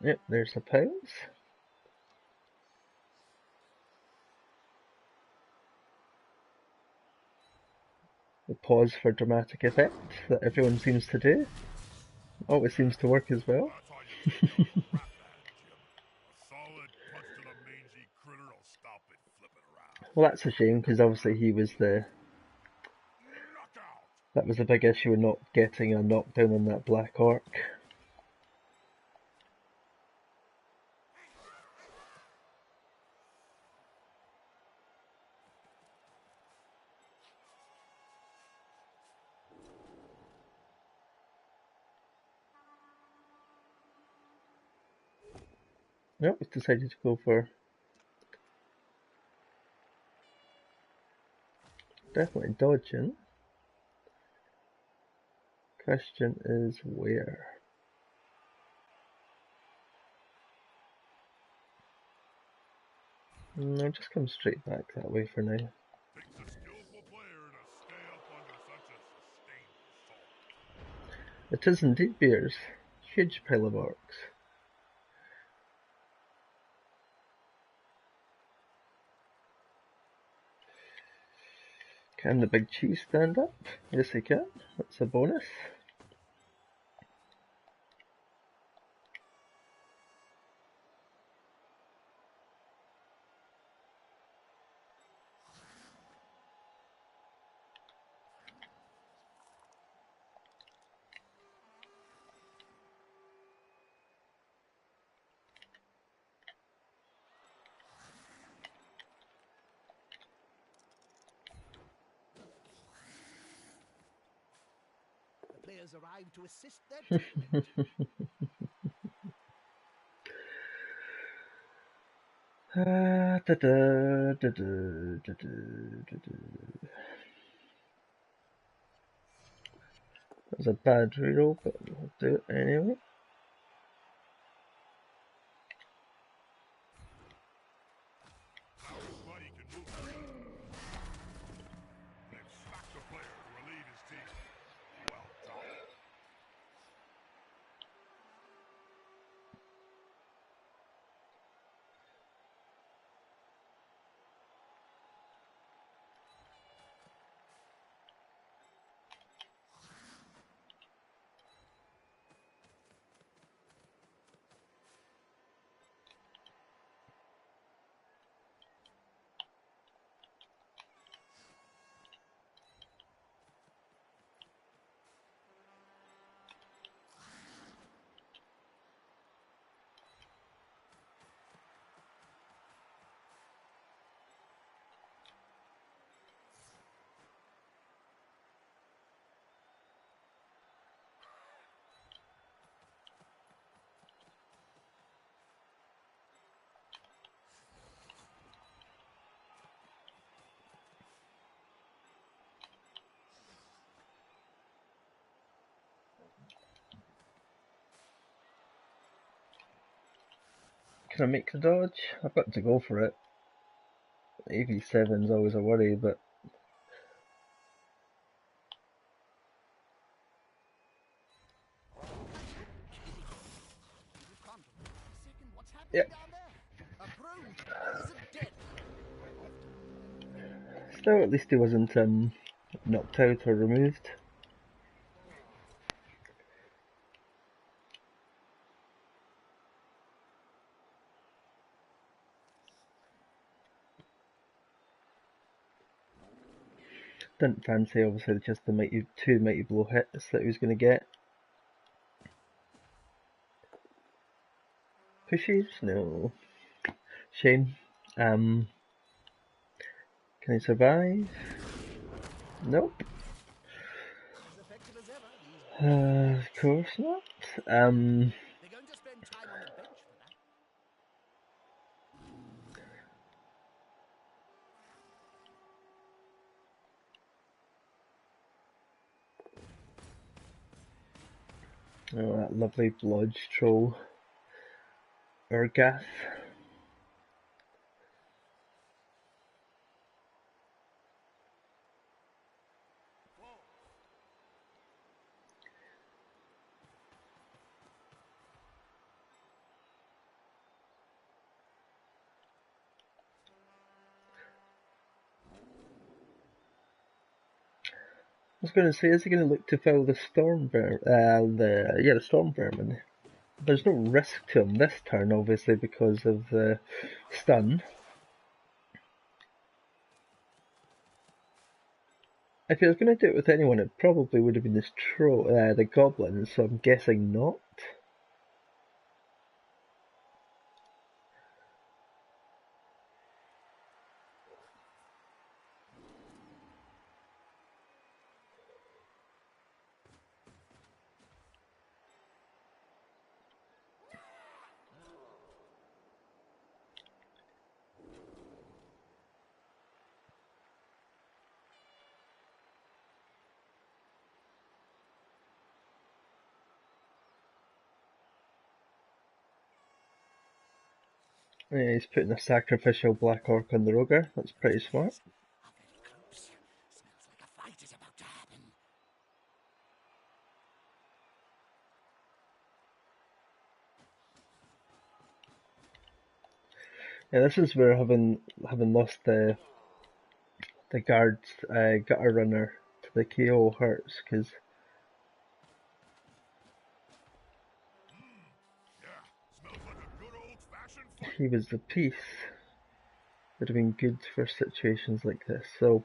Yep, there's the piles. The pause for dramatic effect that everyone seems to do. Always seems to work as well. That's how you take down a crap bag, Jim. A solid punch to the mangy critter'll stop it flipping around. Well, that's a shame because obviously he was Knockout! that was a big issue with not getting a knockdown on that Black Orc. Nope, he's decided to go for definitely dodging. Question is where? No, just come straight back that way for now. Takes a skillful player to stay up under such a sustained assault. It is indeed beers. Huge pile of orcs. Can the big cheese stand up? Yes, he can. That's a bonus. The players arrive to assist their teammate. That was a bad reroll, but we'll do it anyway. Now his buddy can move free. They've smacked the player to relieve his team. Well done. Can I make the dodge? I've got to go for it. AV7's always a worry, but yep. Still, at least he wasn't knocked out or removed. Didn't fancy, obviously, just the two mighty blow hits that he was going to get. Pushes? No. Shame. Can he survive? Nope. Of course not. They're going to spend time on the bench for that. Oh, that lovely blodge troll. Urgath. I was going to say, is he going to look to fill the storm the storm vermin? There's no risk to him this turn, obviously, because of the stun. If he was going to do it with anyone, it probably would have been this the goblin, so I'm guessing not. Yeah, he's putting a sacrificial black orc on the ogre. That's pretty smart. Are very close. Smells like a fight is about to happen. Yeah, this is where having lost the guard's gutter runner to the KO hurts, because Yeah, smells like a good old-fashioned fight. he was the piece. Would have been good for situations like this. So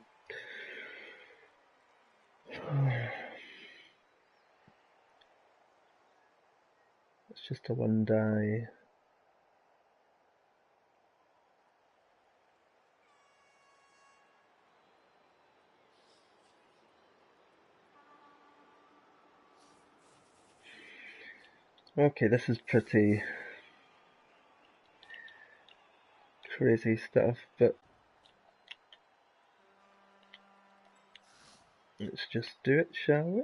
it's just a one die. Okay, this is pretty crazy stuff, but let's just do it, shall we?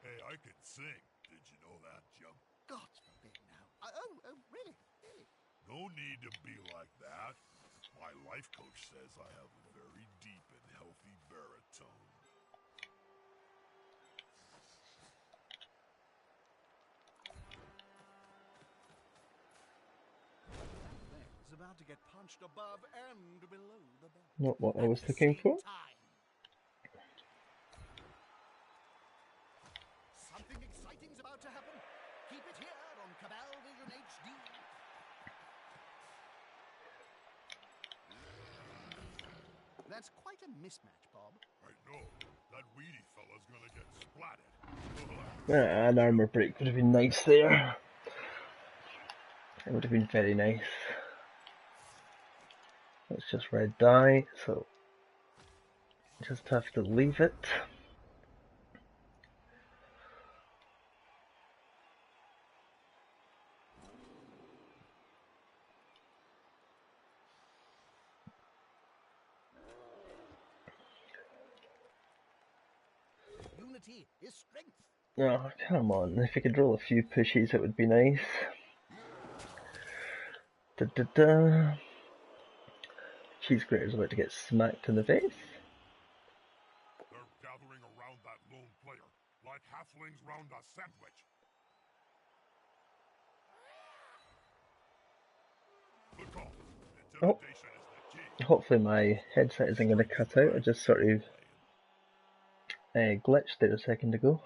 Hey, I can sing. Did you know that, Jump? God forbid now. Oh, really? Really? No need to be like that. My life coach says I have a very deep and healthy baritone. That there is about to get punched above and below the belt. Not what I At was the looking same for. time. Something exciting's about to happen. Keep it here on Cabal Vision HD. That's quite a mismatch, Bob. I know. That weedy fella's gonna get splatted. An armor break would have been nice there. It would have been very nice. Let's just red die, so just have to leave it. Unity is strength. Oh, come on. If we could roll a few pushes, it would be nice. Da da da. Cheese grater's about to get smacked in the face. They're gathering around that lone player, like halflings round a sandwich. Good call. Oh, Intimidation is the key. hopefully my headset isn't going to cut out. I just sort of glitched there a second ago.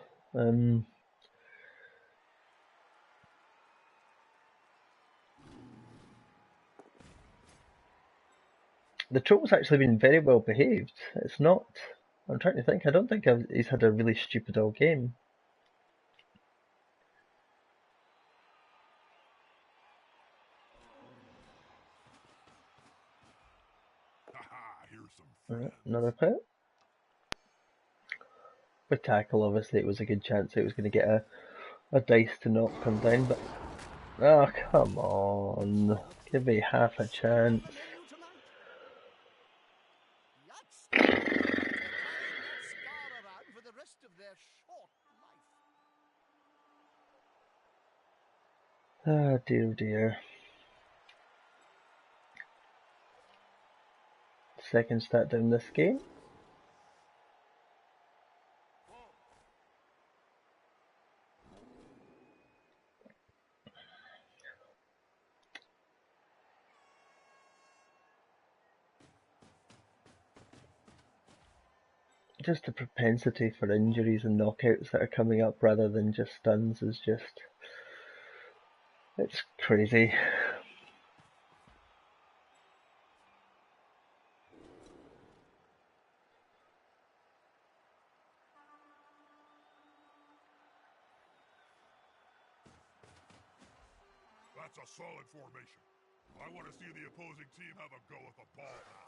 The troll's actually been very well behaved. It's not. I'm trying to think. I don't think he's had a really stupid all game. some Alright, friends. another pet. With tackle, obviously, it was a good chance it was going to get a dice to knock him down, but oh, come on, give me half a chance. On the menu tonight. Yahtzee. They're carrying that scar around for the rest of their short life. Ah, dear, dear. Second stat down this game. Just the propensity for injuries and knockouts that are coming up rather than just stuns is just, it's crazy. That's a solid formation. I want to see the opposing team have a go at the ball now.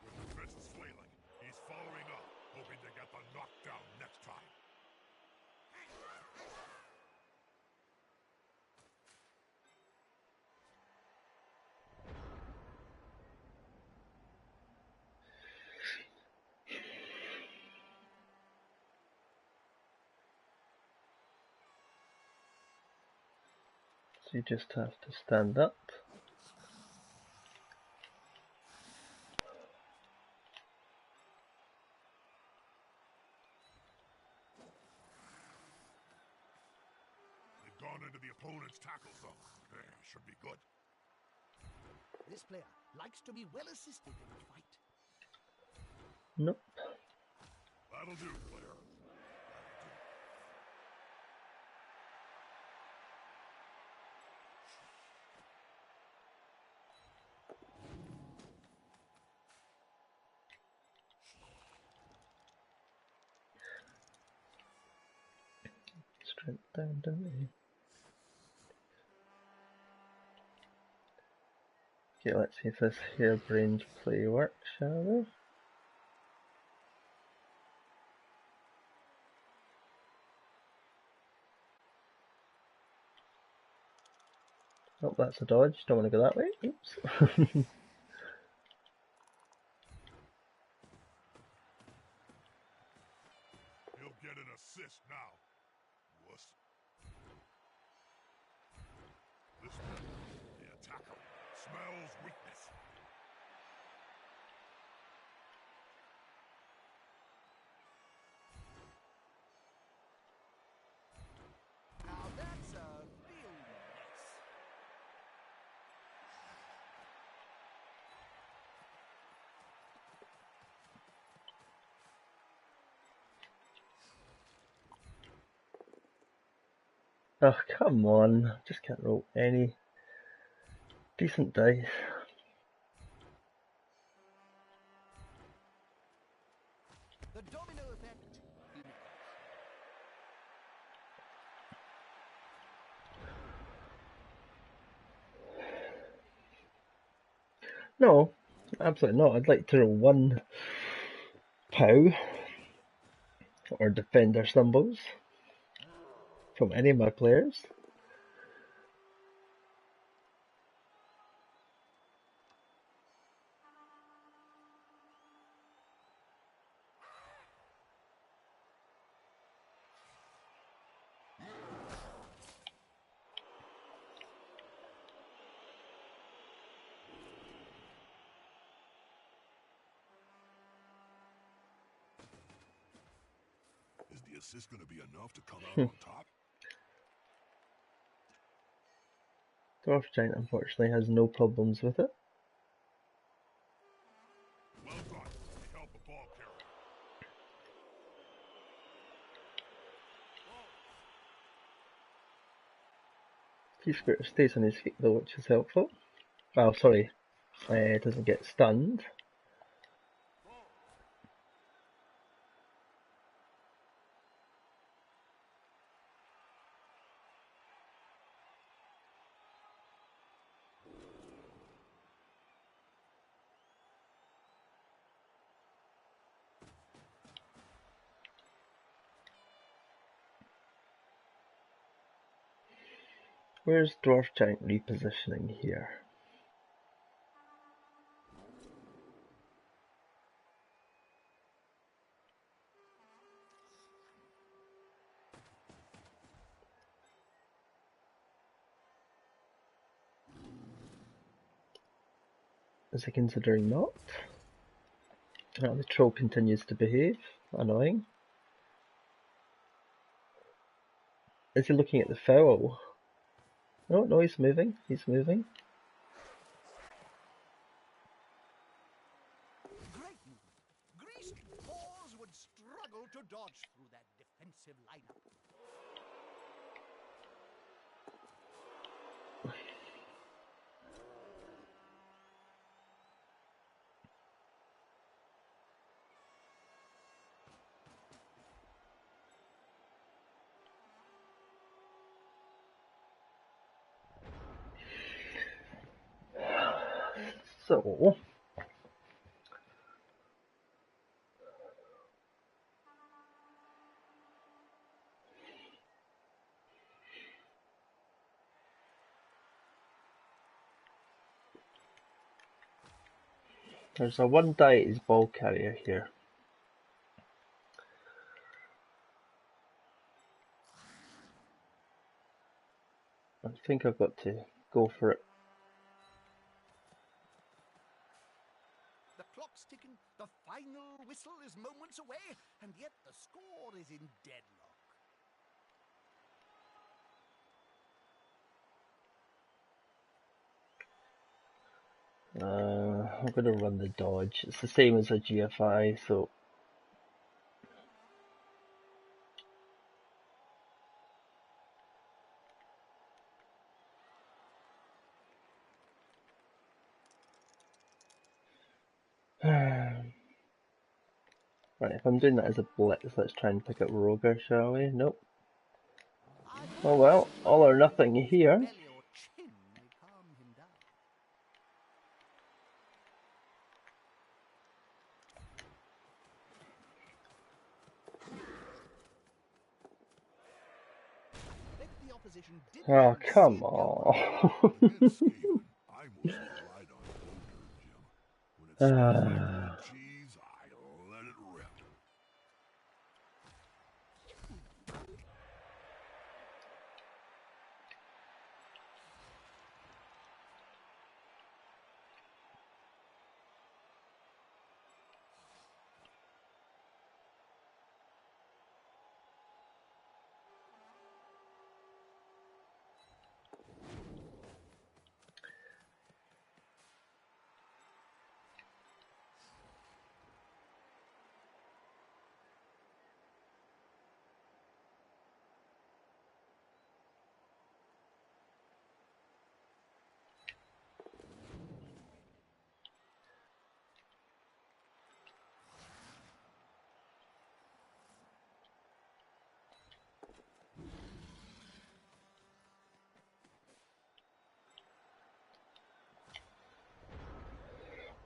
With the defense flailing, he's following up, hoping to get the knockdown next time. So you just have to stand up. They've gone into the opponent's tackle zone. Should be good. This player likes to be well assisted in a fight. Nope. That'll do, player. Straight down, didn't he? Okay, let's see if this harebrained play works, shall we? Oh, that's a dodge. Don't want to go that way. Oops. He'll get an assist now. Wuss. This one, the attacker, smells weakness. Now that's a real mess. Oh, come on. Just can't roll any decent dice. The domino effect in action. No, absolutely not. I'd like to roll one POW or defender stumbles from any of my players. Is the assist going to be enough to come out on top? Dwarf Giant unfortunately has no problems with it. Well done. He held the ball carrier. Keyscooter stays on his feet though, which is helpful. Oh, sorry. Doesn't get stunned. Where's Dwarf Giant repositioning here? Is he considering not? Oh, the troll continues to behave. Annoying. Is he looking at the fowl? Oh, no, he's moving. He's moving. Great movement. Greased paws would struggle to dodge through that defensive lineup. So, there's a one die ball carrier here. I think I've got to go for it. The clock's ticking, the final whistle is moments away, and yet the score is in deadlock. I'm going to run the dodge. It's the same as a GFI, so right, if I'm doing that as a blitz, let's try and pick up Roger, shall we? Nope. Oh well, all or nothing here. Belly or chin may calm him down. Bet the opposition didn't Oh, even come see it on. Against Skaven, I mostly ride on Ogre, Jim. When it's my blue cheese, I let it rip.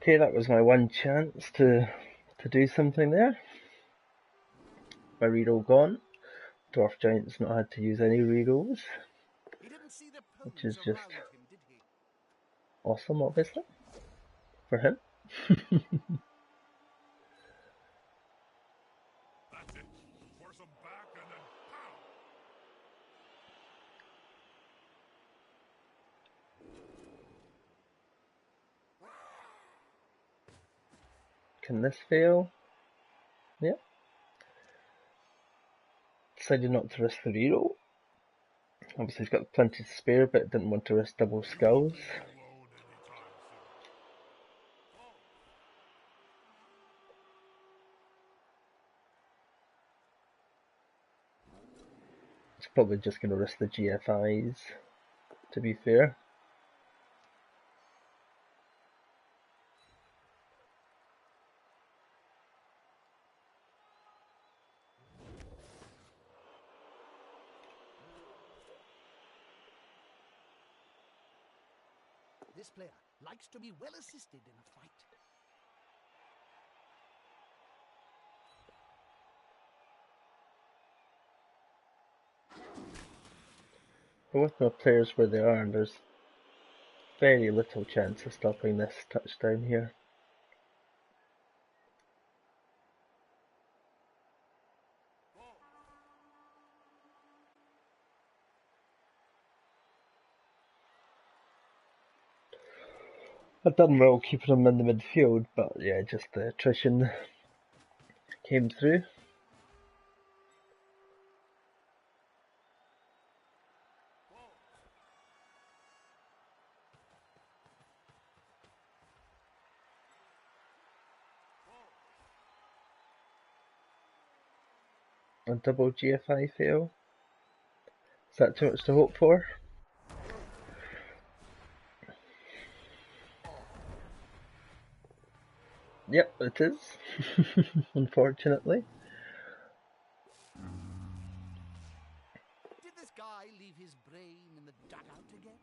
Okay, that was my one chance to do something there. My reroll gone. Dwarf Giant's not had to use any rerolls, He didn't see the which pose is just around him, did he? awesome, obviously, for him. That's it. Force him back and then pow! Can this fail? Yep. Decided not to risk the reroll. Obviously he's got plenty to spare, but didn't want to risk double skulls. Alone anytime soon. He's probably just going to risk the GFIs, to be fair. This player likes to be well assisted in a fight. with my players where they are, and there's very little chance of stopping this touchdown here. I've done well keeping him in the midfield, but yeah, just the attrition came through. A double GFI fail. Is that too much to hope for? Yep, it is. Unfortunately. Did this guy leave his brain in the dugout again?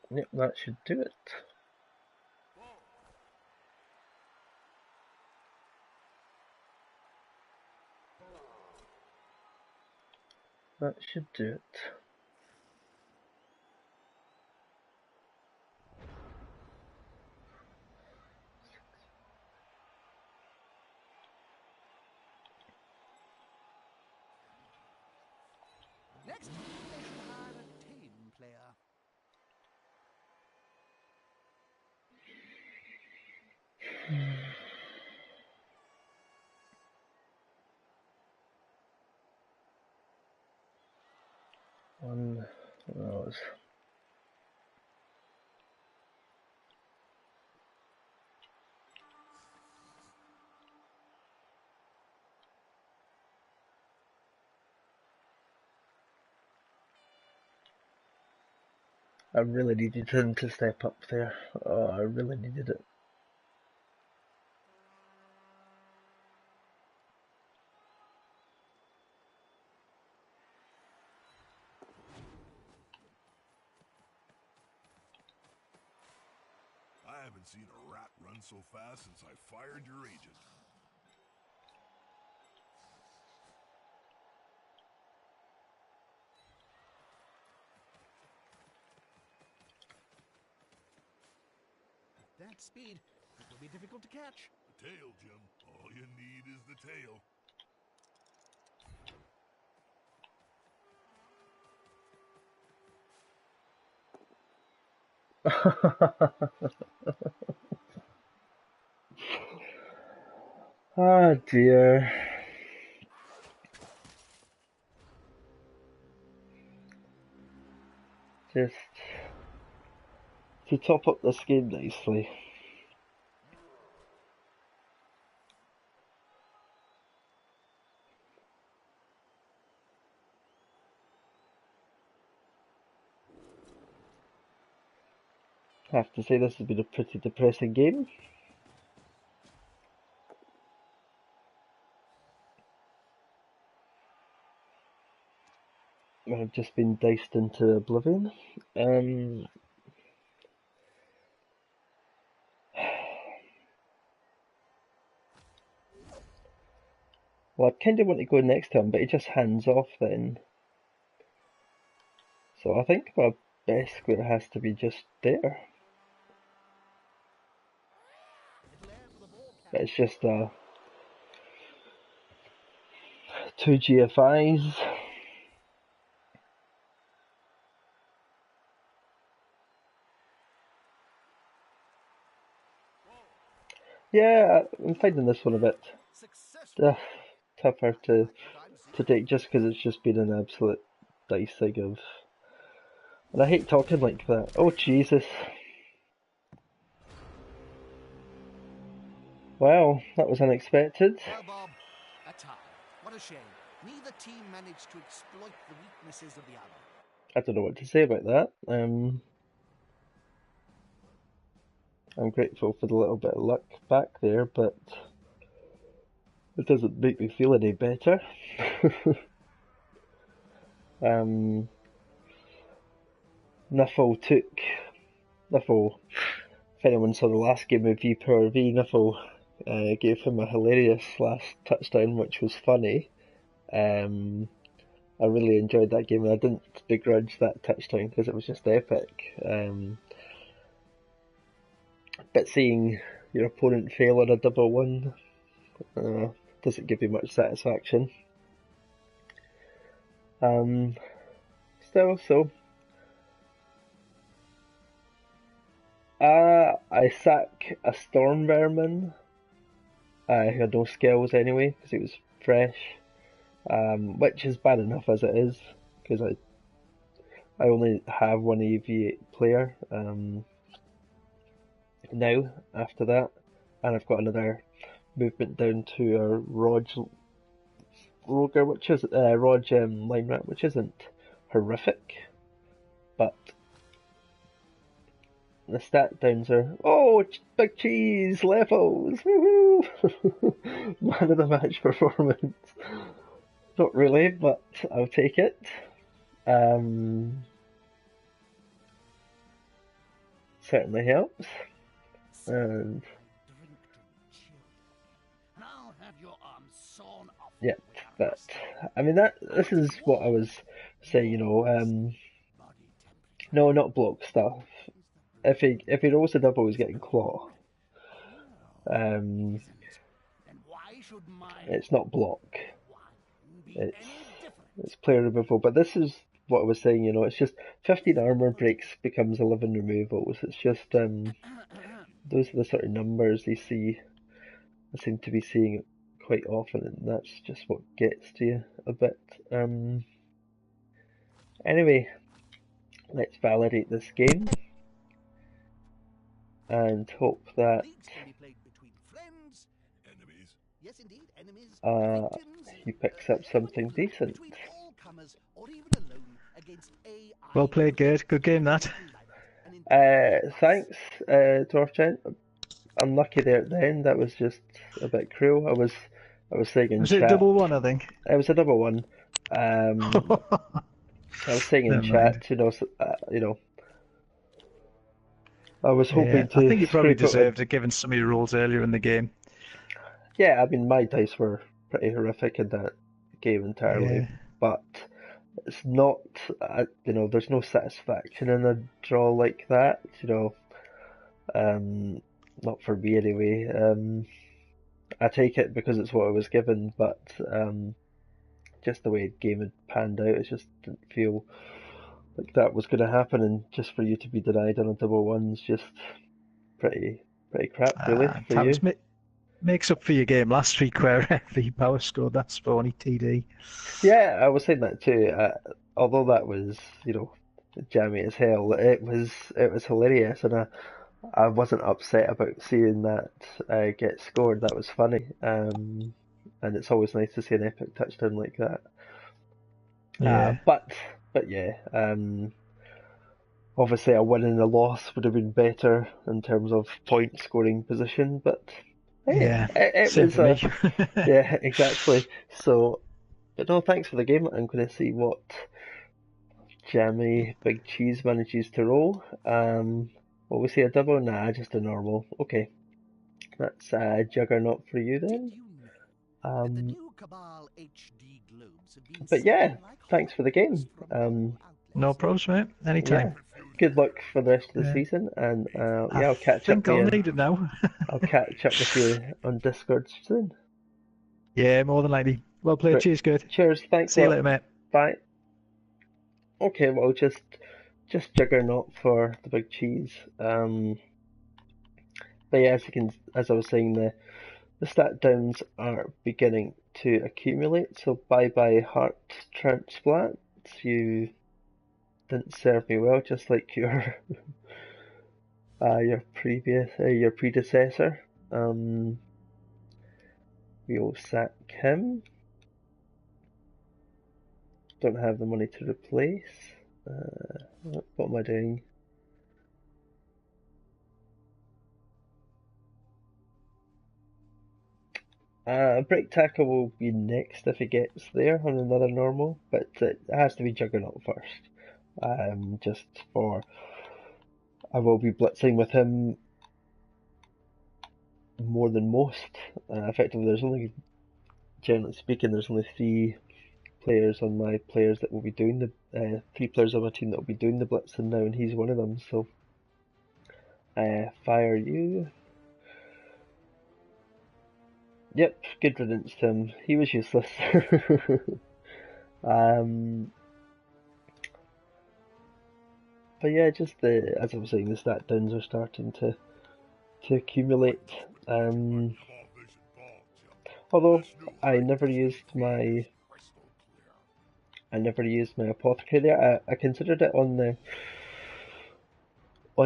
Yep, that should do it. That should do it. Next, they should hire a tame player. One of those. I really needed him to step up there. Oh, I really needed it. I haven't seen a rat run so fast since I fired your agent. At that speed, it will be difficult to catch. The tail, Jim. All you need is the tail. Oh dear. Just to top up this game nicely. I have to say this has been a pretty depressing game. I've just been diced into oblivion. Well, I kind of want to go next to him, but he just hands off then. So I think my best square has to be just there. But it's just two GFIs. Yeah, I'm finding this one a bit tougher to take just because it's just been an absolute dicing of... And I hate talking like that. Oh, Jesus. Wow, that was unexpected. Well, Bob, a tie. What a shame. Neither team managed to exploit the weaknesses of the other. I don't know what to say about that. I'm grateful for the little bit of luck back there, but It doesn't make me feel any better. Nuffle took Nuffle. If anyone saw the last game of V Power V, Nuffle gave him a hilarious last touchdown, which was funny. I really enjoyed that game, and I didn't begrudge that touchdown because it was just epic. But seeing your opponent fail on a double one doesn't give you much satisfaction. Still, so I sack a Storm Vermin. He had no skills anyway because he was fresh, which is bad enough as it is because I only have one EV8 player now after that, and I've got another movement down to a Roger, which is Line Rat, which isn't horrific, but the stat downs are big cheese levels, woohoo! Man of the match performance. Not really, but I'll take it. Certainly helps. And yeah, but I mean this is what I was saying, no, not block stuff. If he rolls a double, he's getting claw. It's not block. It's player removal. But this is what I was saying, it's just 15 armor breaks becomes 11 removals. It's just those are the sort of numbers I seem to be seeing it quite often, and that's just what gets to you a bit. Anyway, let's validate this game and hope that he picks up something decent. Well played, Gerd. Good game, that. Thanks, Dwarf Giant. Unlucky there at the end. That was just a bit cruel. I was saying in Was chat. it double one, I think? It was a double one. I was saying in chat, I was hoping to. I think you probably scrape deserved it, given some of your rolls earlier in the game. Yeah, I mean, my dice were pretty horrific in that game entirely, Yeah. but it's not, there's no satisfaction in a draw like that, not for me anyway. I take it because it's what I was given, but just the way the game had panned out, it just didn't feel like that was going to happen, and just for you to be denied on a double one's just pretty crap, really, for you. Makes up for your game last week where the power scored that spawny TD. Yeah, I was saying that too. Although that was, jammy as hell, it was hilarious, and I wasn't upset about seeing that get scored. That was funny, and it's always nice to see an epic touchdown like that. Yeah. But yeah, obviously a win and a loss would have been better in terms of point scoring position, but hey, Yeah, it same was for me. yeah, exactly. So, but no, thanks for the game. I'm going to see what Jammy Big Cheese manages to roll. What we see, a double? Nah, just a normal. Okay, that's Juggernaut for you then. But yeah, thanks for the game. No problems, mate. Anytime. Yeah, good luck for the rest of the season, and I'll catch up with you. I'll need it now. I'll catch up with you on Discord soon. Yeah, more than likely. Well played. Great. Cheers, good. Cheers. Thanks. See you later, mate. Bye. Okay, well, just Juggernaut for the big cheese. But yeah, as I was saying, the stat downs are beginning to accumulate. So bye heart transplants. You didn't serve me well, just like your your predecessor. We'll sack him. Don't have the money to replace. What am I doing? Break tackle will be next if it gets there on another normal, but it has to be Juggernaut first. Just for I will be blitzing with him more than most. Effectively, there's only, generally speaking, there's only three players on my players that will be doing the three players on my team that will be doing the blitzing now, and he's one of them. So, fire you. Yep, good riddance to him. He was useless. um, but yeah, just as I was saying, the stat downs are starting to accumulate. Although I never used my apothecary there. I considered it on the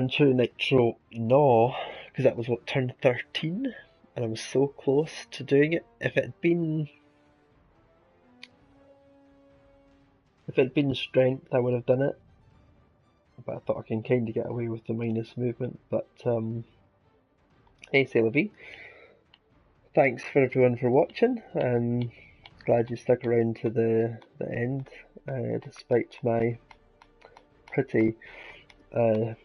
True Nitro No, because that was what, turn 13, and I was so close to doing it. If it had been strength, I would have done it. But I thought I can kind of get away with the minus movement. But hey, c'est la vie. Thanks for everyone for watching. Glad you stuck around to the end, despite my pretty dour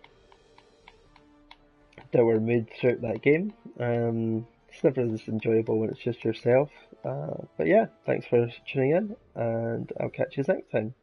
mood throughout that game. It's never as enjoyable when it's just yourself. But yeah, thanks for tuning in, and I'll catch you next time.